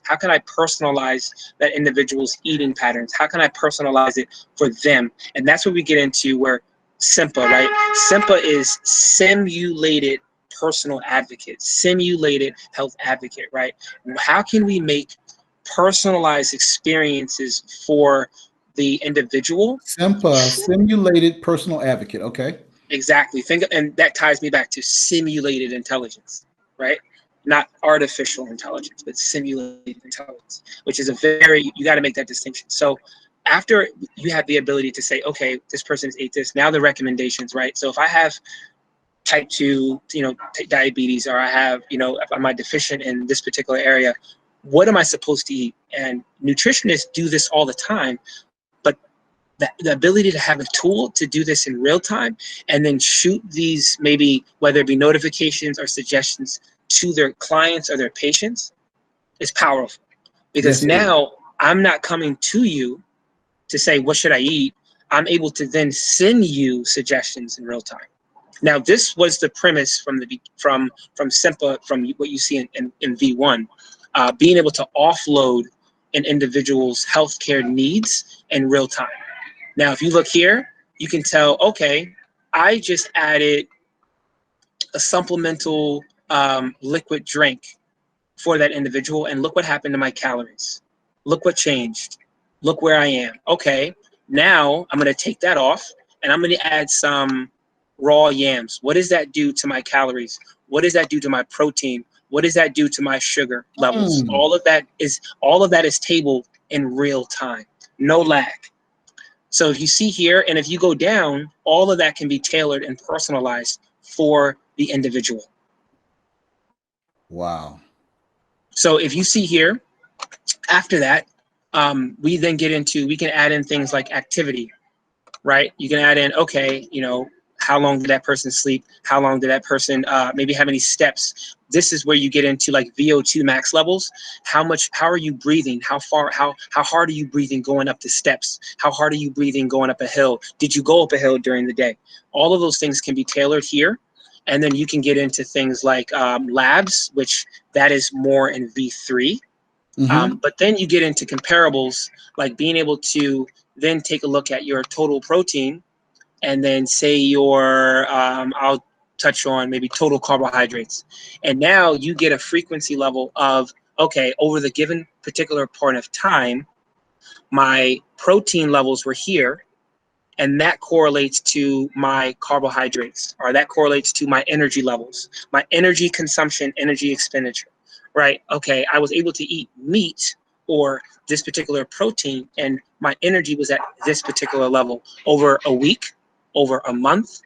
S2: how can I personalize that individual's eating patterns? How can I personalize it for them? And that's what we get into where Simpa, right? Simpa is simulated personal advocate, simulated health advocate, right? How can we make personalized experiences for the individual?
S1: Simpa, simulated personal advocate. Okay.
S2: Exactly. And that ties me back to simulated intelligence, right? Not artificial intelligence, but simulated intelligence, which is you got to make that distinction. So after you have the ability to say, okay, this person's ate this, now the recommendations, right? So if I have type 2, diabetes, or I have, am I deficient in this particular area, what am I supposed to eat? And nutritionists do this all the time, but the ability to have a tool to do this in real time and then shoot these, maybe whether it be notifications or suggestions to their clients or their patients, is powerful. Because now I'm not coming to you to say, what should I eat? I'm able to then send you suggestions in real time. Now, this was the premise from Simpa, from what you see in V1, being able to offload an individual's healthcare needs in real time. Now, if you look here, you can tell, okay, I just added a supplemental liquid drink for that individual, and look what happened to my calories. Look what changed. Look where I am. Okay, now I'm going to take that off, and I'm going to add some raw yams. What does that do to my calories? What does that do to my protein? What does that do to my sugar levels? All of that is tabled in real time, no lag. So if you see here, and if you go down, all of that can be tailored and personalized for the individual.
S1: Wow.
S2: So if you see here, after that, we then we can add in things like activity, right? You can add in, okay, how long did that person sleep? How long did that person maybe how many steps? This is where you get into like VO2 max levels. How are you breathing? How hard are you breathing going up the steps? How hard are you breathing going up a hill? Did you go up a hill during the day? All of those things can be tailored here. And then you can get into things like labs, which that is more in V3. But then you get into comparables, like being able to then take a look at your total protein, and then say your, I'll touch on maybe total carbohydrates. And now you get a frequency level of, okay, over the given particular point of time, my protein levels were here, and that correlates to my carbohydrates, or that correlates to my energy levels, my energy consumption, energy expenditure, right? Okay, I was able to eat meat or this particular protein, and my energy was at this particular level over a week, over a month,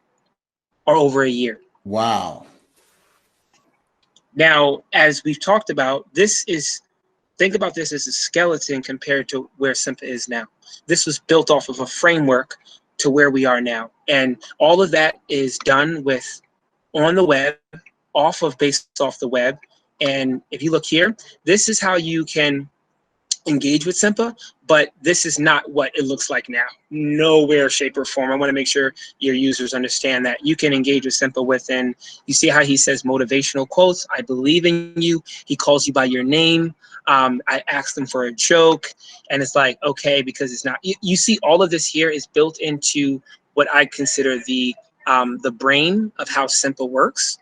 S2: or over a year.
S1: Wow.
S2: Now, as we've talked about, think about this as a skeleton compared to where Simpa is now. This was built off of a framework to where we are now. And all of that is done on the web, based off the web. And if you look here, this is how you can engage with Simpa, but this is not what it looks like now. Nowhere, shape, or form. I want to make sure your users understand that you can engage with Simpa within. You see how he says motivational quotes. I believe in you. He calls you by your name. I asked him for a joke, and it's like, okay, because it's not. You see, all of this here is built into what I consider the brain of how Simpa works.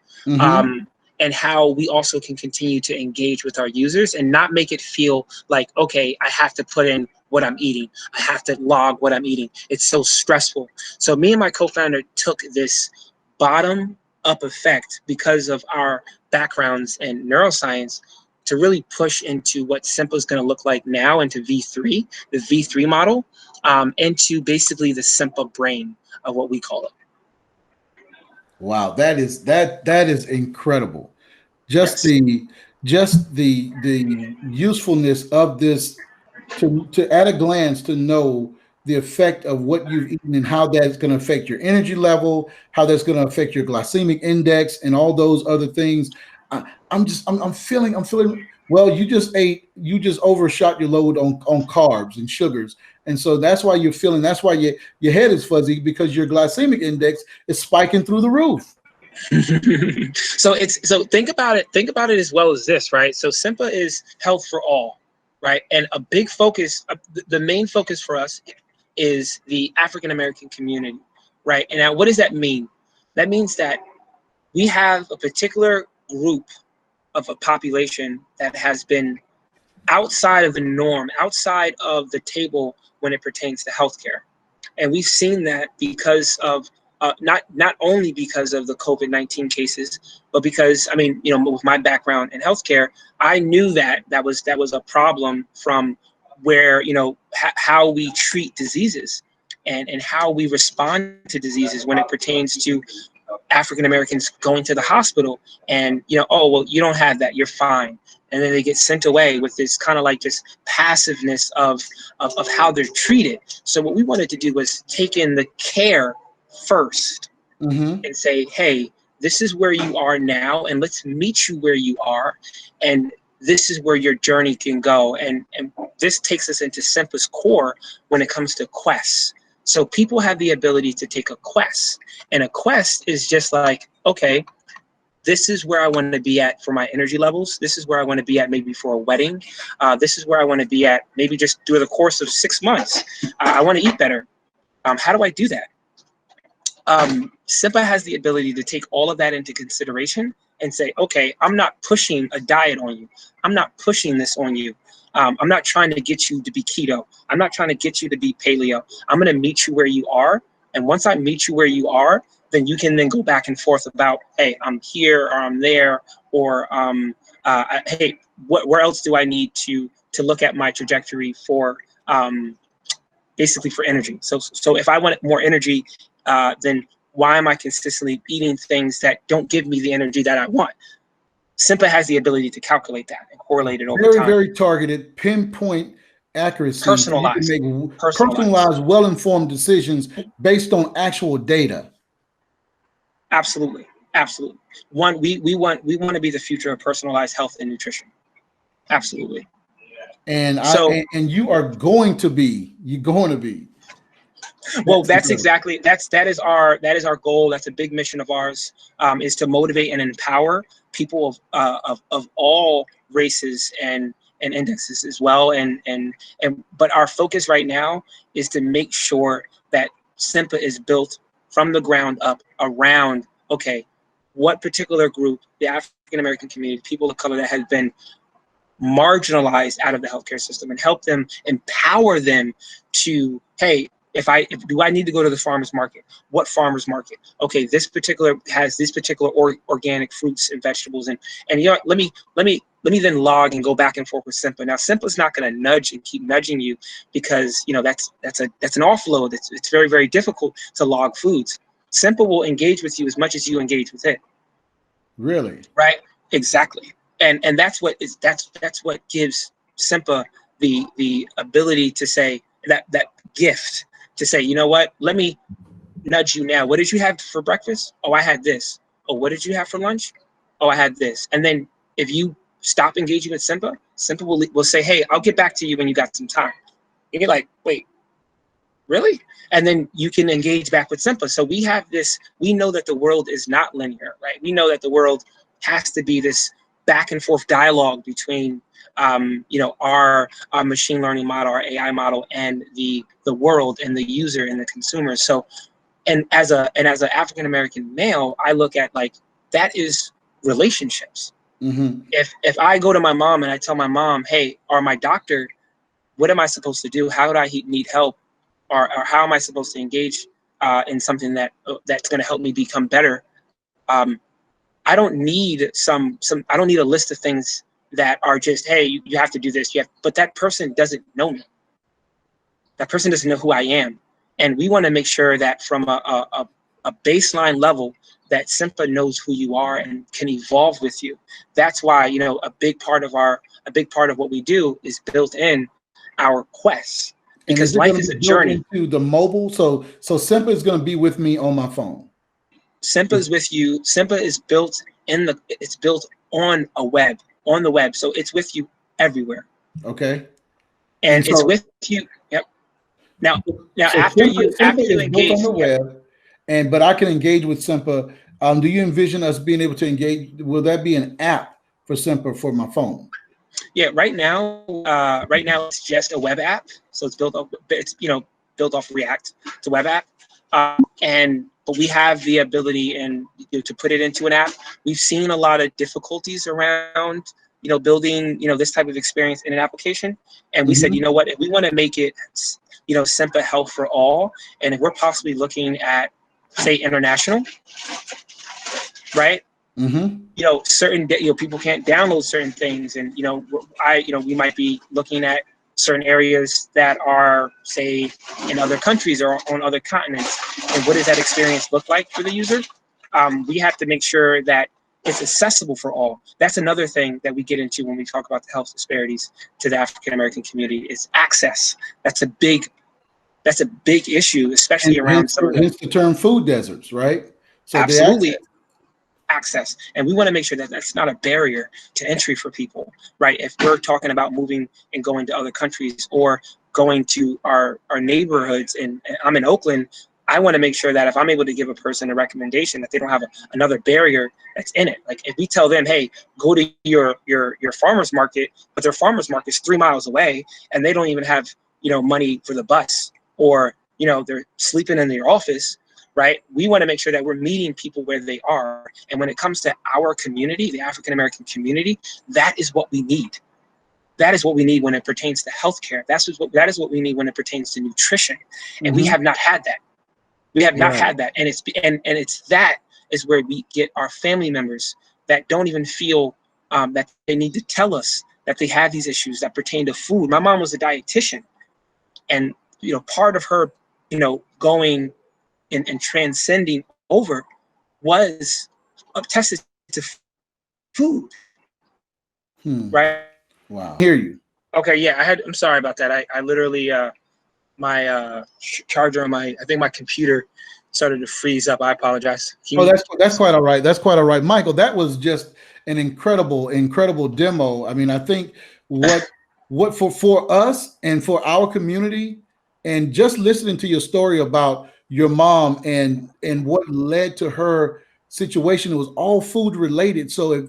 S2: and how we also can continue to engage with our users and not make it feel like, okay, I have to put in what I'm eating. I have to log what I'm eating. It's so stressful. So me and my co-founder took this bottom up effect because of our backgrounds in neuroscience to really push into what Simpa is going to look like now into V3, the V3 model, into basically the Simpa brain of what we call it.
S1: Wow, that is incredible. Just
S2: Yes.
S1: the usefulness of this to at a glance to know the effect of what you've eaten and how that's going to affect your energy level, how that's going to affect your glycemic index, and all those other things. I'm feeling well. You just overshot your load on carbs and sugars, and so that's why you're feeling. That's why your head is fuzzy, because your glycemic index is spiking through the roof.
S2: So think about it as well as this, right? So Simpa is health for all, right? And a big focus, the main focus for us is the African American community, right? And now what does that mean? That means that we have a particular group of a population that has been outside of the norm, outside of the table when it pertains to healthcare. And we've seen that because of not only because of the COVID-19 cases, but because, I mean, with my background in healthcare, I knew that was a problem from where, how we treat diseases and how we respond to diseases when it pertains to African Americans going to the hospital and, oh, well, you don't have that, you're fine. And then they get sent away with this kind of like just passiveness of how they're treated. So what we wanted to do was take in the care first and say, hey, this is where you are now, and let's meet you where you are, and this is where your journey can go. And this takes us into Simpa's core when it comes to quests. So people have the ability to take a quest, and a quest is just like, okay, this is where I want to be at for my energy levels. This is where I want to be at maybe for a wedding. This is where I want to be at maybe just through the course of 6 months. I want to eat better. How do I do that? Simpa has the ability to take all of that into consideration and say, okay, I'm not pushing a diet on you. I'm not pushing this on you. I'm not trying to get you to be keto. I'm not trying to get you to be paleo. I'm going to meet you where you are. And once I meet you where you are, then you can then go back and forth about, hey, I'm here or I'm there, or hey, where else do I need to look at my trajectory for basically for energy. So if I want more energy, then why am I consistently eating things that don't give me the energy that I want? Simpa has the ability to calculate that and correlate it over time.
S1: Very targeted, pinpoint accuracy.
S2: Personalized.
S1: So you can make personalized, well-informed decisions based on actual data.
S2: Absolutely. We want to be the future of personalized health and nutrition. Absolutely.
S1: And and you are going to be. You're going to be.
S2: Well, that is our goal. That's a big mission of ours, is to motivate and empower people of all races and indexes as well. But our focus right now is to make sure that Simpa is built from the ground up around, okay, what particular group, the African American community, people of color that have been marginalized out of the healthcare system, and help them, empower them to, hey, do I need to go to the farmer's market? What farmer's market? Okay, this particular has this particular organic fruits and vegetables, and let me then log and go back and forth with Simpa. Now Simpa's not going to nudge and keep nudging you, because that's an offload. It's very, very difficult to log foods. Simpa will engage with you as much as you engage with it.
S1: Really?
S2: Right? Exactly. And that's what gives Simpa the ability to say that gift. To say, you know what, let me nudge you now. What did you have for breakfast? Oh, I had this. Oh, what did you have for lunch? Oh, I had this. And then if you stop engaging with Simpa, Simpa will say, hey, I'll get back to you when you got some time. And you're like, wait, really? And then you can engage back with Simpa. So we know that the world is not linear, right? We know that the world has to be this back and forth dialogue between our machine learning model, our AI model, and the world and the user and the consumer. So, and as an African American male, I look at like that is relationships.
S1: Mm-hmm.
S2: If I go to my mom and I tell my mom, hey, or my doctor, what am I supposed to do? How do I need help? Or how am I supposed to engage in something that's going to help me become better? I don't need I don't need a list of things that are just, hey, you have to do this. But that person doesn't know me. That person doesn't know who I am. And we want to make sure that from a baseline level, that Simpa knows who you are and can evolve with you. That's why, a big part of what we do is built in our quests,
S1: And is
S2: because
S1: it going
S2: life
S1: to
S2: is
S1: be
S2: a
S1: built
S2: journey.
S1: into the mobile? So Simpa is going to be with me on my phone.
S2: Simpa is with you. Simpa is built it's built on the web. So it's with you everywhere.
S1: Okay.
S2: And it's with you. Yep. Now
S1: So
S2: after you
S1: Simpa is built
S2: engage,
S1: on the web, but I can engage with Simpa. Do you envision us being able to engage? Will that be an app for Simpa for my phone?
S2: Yeah, right now it's just a web app. So it's built off React. It's a web app. But we have the ability to put it into an app. We've seen a lot of difficulties around building this type of experience in an application, and we said, you know what, if we want to make it Simpa Health for all, and if we're possibly looking at, say, international, right? Certain people can't download certain things, and we might be looking at certain areas that are, say, in other countries or on other continents, and what does that experience look like for the user? We have to make sure that it's accessible for all. That's another thing that we get into when we talk about the health disparities to the African American community, is access. That's a big issue, especially around some of
S1: the term food deserts, right? So
S2: absolutely. Access, and we want to make sure that that's not a barrier to entry for people, right? If we're talking about moving and going to other countries or going to our neighborhoods, and I'm in Oakland, I want to make sure that if I'm able to give a person a recommendation, that they don't have another barrier that's in it. Like if we tell them, hey, go to your farmer's market, but their farmer's market's 3 miles away and they don't even have money for the bus, or they're sleeping in their office, right? We want to make sure that we're meeting people where they are. And when it comes to our community, the African American community, that is what we need. That is what we need when it pertains to healthcare. That is what we need when it pertains to nutrition. And we have not had that. We have not had that. And that is where we get our family members that don't even feel that they need to tell us that they have these issues that pertain to food. My mom was a dietitian, and part of her going and transcending over was tested to food. Right?
S1: Wow. Hear you.
S2: Okay, yeah, I'm sorry about that. I literally my charger on I think my computer started to freeze up. I apologize.
S1: That's quite all right. That's quite all right. Michael, that was just an incredible demo. I mean, I think what for us and for our community, and just listening to your story about your mom and what led to her situation, it was all food related. So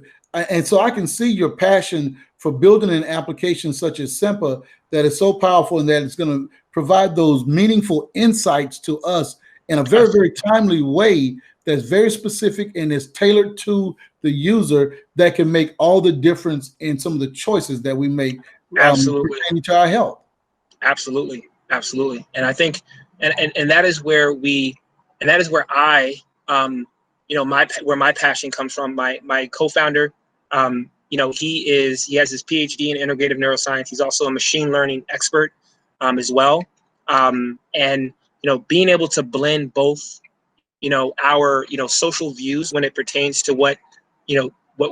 S1: so I can see your passion for building an application such as Simpa that is so powerful, and that it's going to provide those meaningful insights to us in a very, very timely way that's very specific and is tailored to the user, that can make all the difference in some of the choices that we make pertaining to our health.
S2: Absolutely. And I think, and that is where I, where my passion comes from. My co-founder, he has his PhD in integrative neuroscience. He's also a machine learning expert as well. And being able to blend both, our, social views when it pertains to what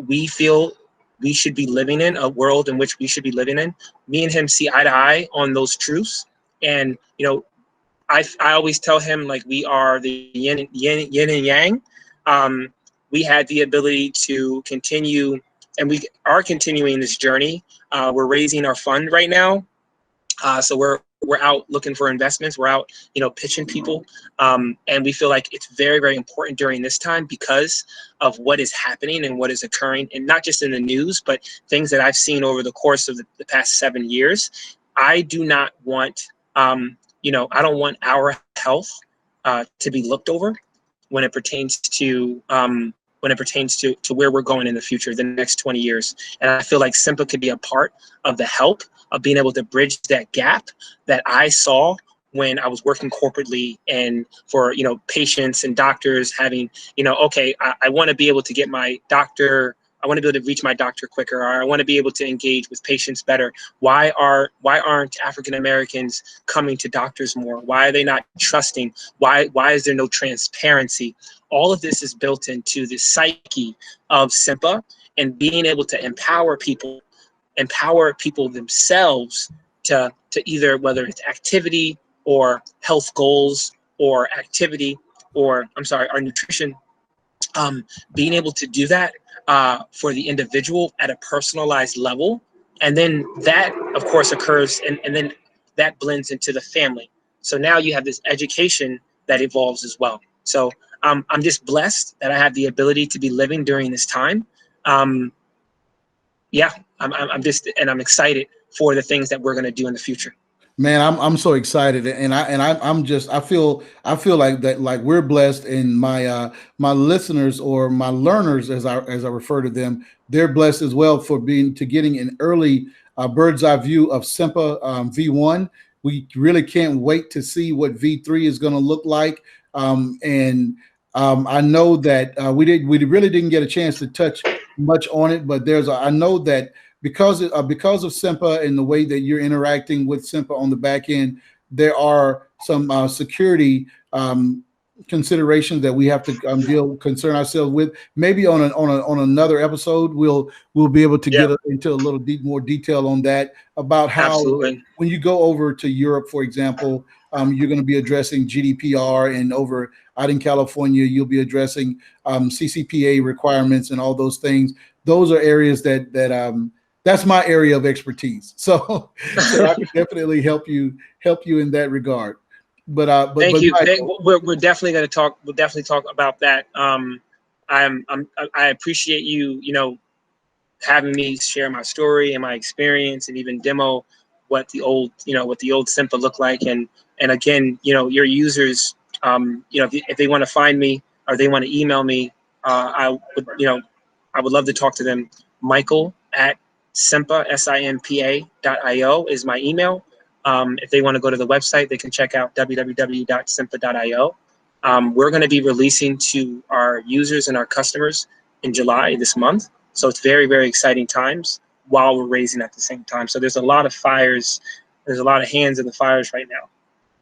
S2: we feel we should be living in, a world in which we should be living in. Me and him see eye to eye on those truths. And, I always tell him, like, we are the yin and yang. We had the ability to continue, and we are continuing this journey. We're raising our fund right now. So we're out looking for investments. We're out, pitching people. And we feel like it's very, very important during this time because of what is happening and what is occurring, and not just in the news, but things that I've seen over the course of the past 7 years. I do not want, I don't want our health to be looked over when it pertains to, when it pertains to where we're going in the future, the next 20 years. And I feel like Simpa could be a part of the help of being able to bridge that gap that I saw when I was working corporately, and for, you know, patients and doctors having, you know, okay, I want to be able to get my doctor, I want to be able to reach my doctor quicker, or I want to be able to engage with patients better. Why aren't African Americans coming to doctors more? Why are they not trusting? Why is there no transparency? All of this is built into the psyche of Simpa, and being able to empower people themselves to either, whether it's activity or health goals or activity, or our nutrition, being able to do that for the individual at a personalized level. And then that, of course, occurs, and then that blends into the family. So now you have this education that evolves as well. So I'm just blessed that I have the ability to be living during this time. Yeah, I'm excited for the things that we're going to do in the future.
S1: Man, I'm so excited, and I feel like that, like we're blessed, and my listeners, or my learners, as I refer to them, they're blessed as well for getting an early bird's eye view of Simpa V1. We really can't wait to see what V3 is going to look like, and I know that we really didn't get a chance to touch much on it, but I know that because of Simpa and the way that you're interacting with Simpa on the back end, there are some security considerations that we have to concern ourselves with. Maybe on another episode, we'll be able to get into a little more detail on that, about how
S2: Absolutely.
S1: when you go over to Europe, for example, you're going to be addressing GDPR, and out in California, you'll be addressing CCPA requirements and all those things. Those are areas that's my area of expertise. So I can definitely help you in that regard. But
S2: Thank you.
S1: Michael,
S2: We're definitely going to talk. We'll definitely talk about that. I appreciate you having me share my story and my experience, and even demo what the old Simpa looked like. And again, your users, if they want to find me or they want to email me, I would love to talk to them. Michael at Simpa, Simpa.io is my email. If they want to go to the website, they can check out www.simpa.io. We're going to be releasing to our users and our customers in July this month. So it's very, very exciting times while we're raising at the same time. So there's a lot of fires. There's a lot of hands in the fires right now.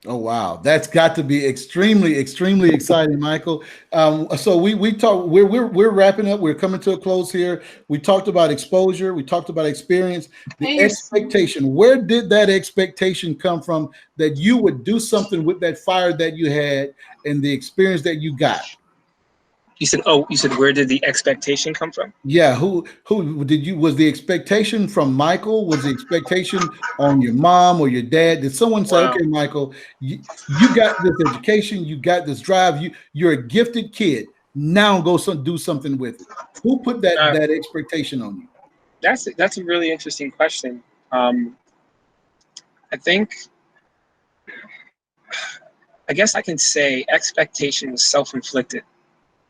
S1: Oh, wow. That's got to be extremely, extremely exciting, Michael. So we talked, we're wrapping up. We're coming to a close here. We talked about exposure. We talked about experience, the expectation. Where did that expectation come from, that you would do something with that fire that you had and the experience that you got?
S2: You said, where did the expectation come from?
S1: Yeah. Who was the expectation from Michael? Was the expectation on your mom or your dad? Did someone say, okay, Michael, you got this education, you got this drive, you're a gifted kid. Now go do something with it. Who put that expectation on you?
S2: That's a really interesting question. I guess I can say expectation was self-inflicted.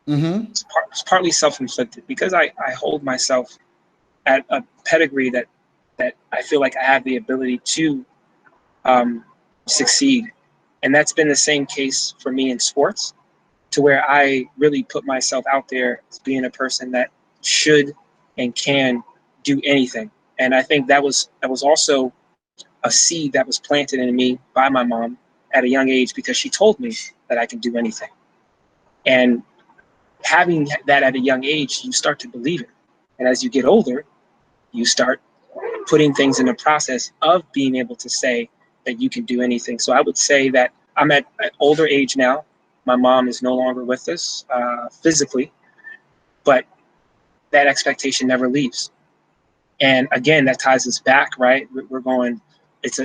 S1: Mm-hmm.
S2: It's partly self-inflicted, because I hold myself at a pedigree that I feel like I have the ability to succeed. And that's been the same case for me in sports, to where I really put myself out there as being a person that should and can do anything. And I think that was also a seed that was planted in me by my mom at a young age, because she told me that I can do anything. And having that at a young age, you start to believe it. And as you get older, you start putting things in the process of being able to say that you can do anything. So I would say that I'm at an older age now. My mom is no longer with us physically, but that expectation never leaves. And again, that ties us back, right? We're going, it's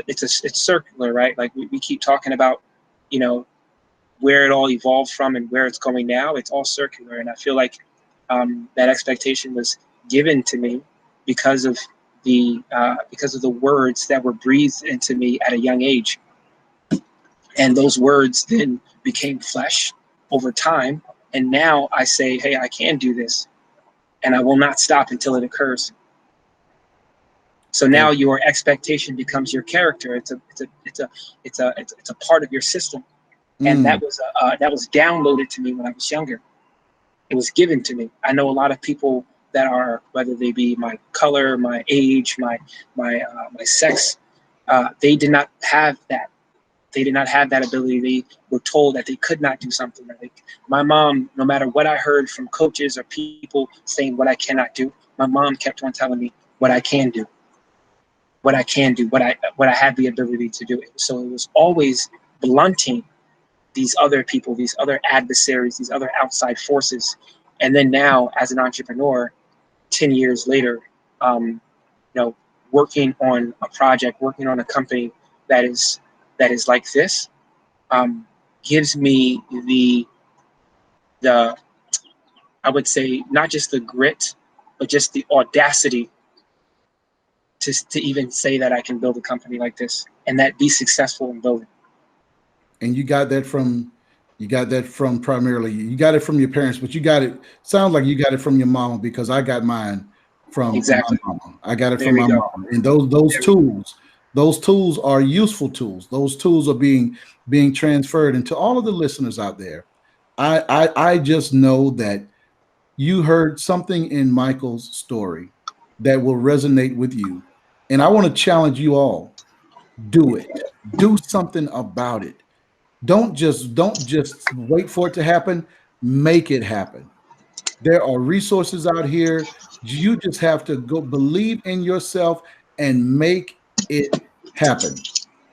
S2: circular, right? Like we keep talking about, where it all evolved from and where it's going now. It's all circular. And I feel like that expectation was given to me because of the words that were breathed into me at a young age. And those words then became flesh over time. And now I say, hey, I can do this, and I will not stop until it occurs. So now your expectation becomes your character. It's a part of your system, and that was downloaded to me when I was younger. It was given to me. I know a lot of people that are, whether they be my color, my age, my sex, they did not have that. They did not have that ability. They were told that they could not do something. My mom, no matter what I heard from coaches or people saying what I cannot do, my mom kept on telling me what I can do, what I can do, what I have the ability to do. So it was always blunting these other people, these other adversaries, these other outside forces. And then now, as an entrepreneur, 10 years later, working on a project, working on a company that is like this, gives me the I would say not just the grit, but just the audacity to even say that I can build a company like this and that be successful in building.
S1: And you got that from primarily, you got it from your parents, but sounds like you got it from your mama, because I got mine from my mama. I got it from my mama. And those tools are useful tools. Those tools are being transferred. And to all of the listeners out there, I just know that you heard something in Michael's story that will resonate with you. And I want to challenge you all. Do it. Do something about it. Don't just wait for it to happen. Make it happen. There are resources out here. You just have to go believe in yourself and make it happen.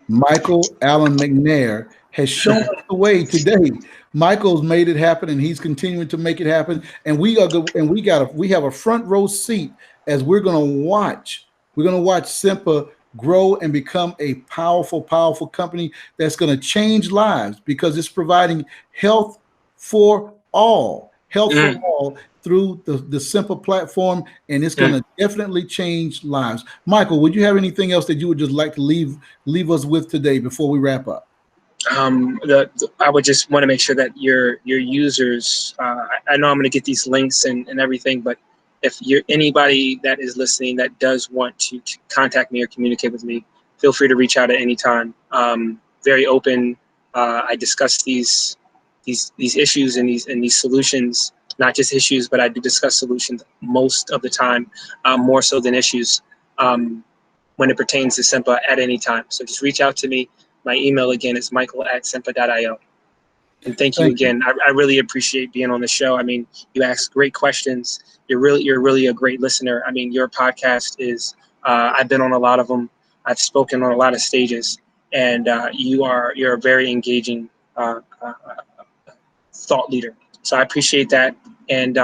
S1: Michael Allen McNair has shown us the way today. Michael's made it happen, and he's continuing to make it happen. And we have a front row seat as we're going to watch. We're going to watch Simpa grow and become a powerful, powerful company that's going to change lives, because it's providing health for all. Health for all through the Simpa platform, and it's going to definitely change lives. Michael, would you have anything else that you would just like to leave us with today before we wrap up?
S2: I would just want to make sure that your users, I know I'm going to get these links and everything, but if you're anybody that is listening that does want to contact me or communicate with me, feel free to reach out at any time. Very open. I discuss these issues and these solutions, not just issues, but I do discuss solutions most of the time, more so than issues, when it pertains to Simpa at any time. So just reach out to me. My email again is michael@simpa.io. And thank you again. I really appreciate being on the show. I mean, you ask great questions. You're really a great listener. I mean, your podcast is, I've been on a lot of them. I've spoken on a lot of stages, and you're a very engaging thought leader. So I appreciate that. And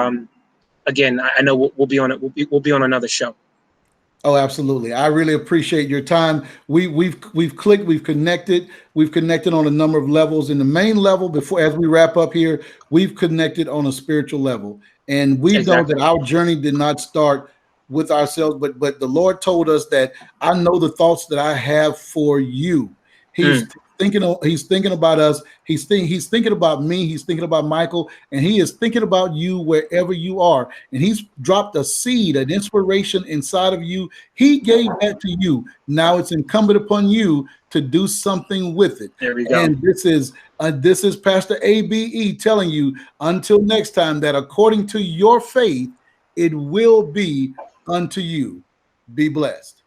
S2: again, I know we'll be on it. We'll be on another show.
S1: Oh, absolutely. I really appreciate your time. We've clicked, we've connected on a number of levels. In the main level, as we wrap up here, we've connected on a spiritual level. And we know that our journey did not start with ourselves, but the Lord told us that I know the thoughts that I have for you. He's thinking about us. He's thinking about me. He's thinking about Michael, and he is thinking about you wherever you are. And he's dropped a seed, an inspiration inside of you. He gave that to you. Now it's incumbent upon you to do something with it.
S2: There we go.
S1: And this is Pastor ABE telling you, until next time, that according to your faith, it will be unto you. Be blessed.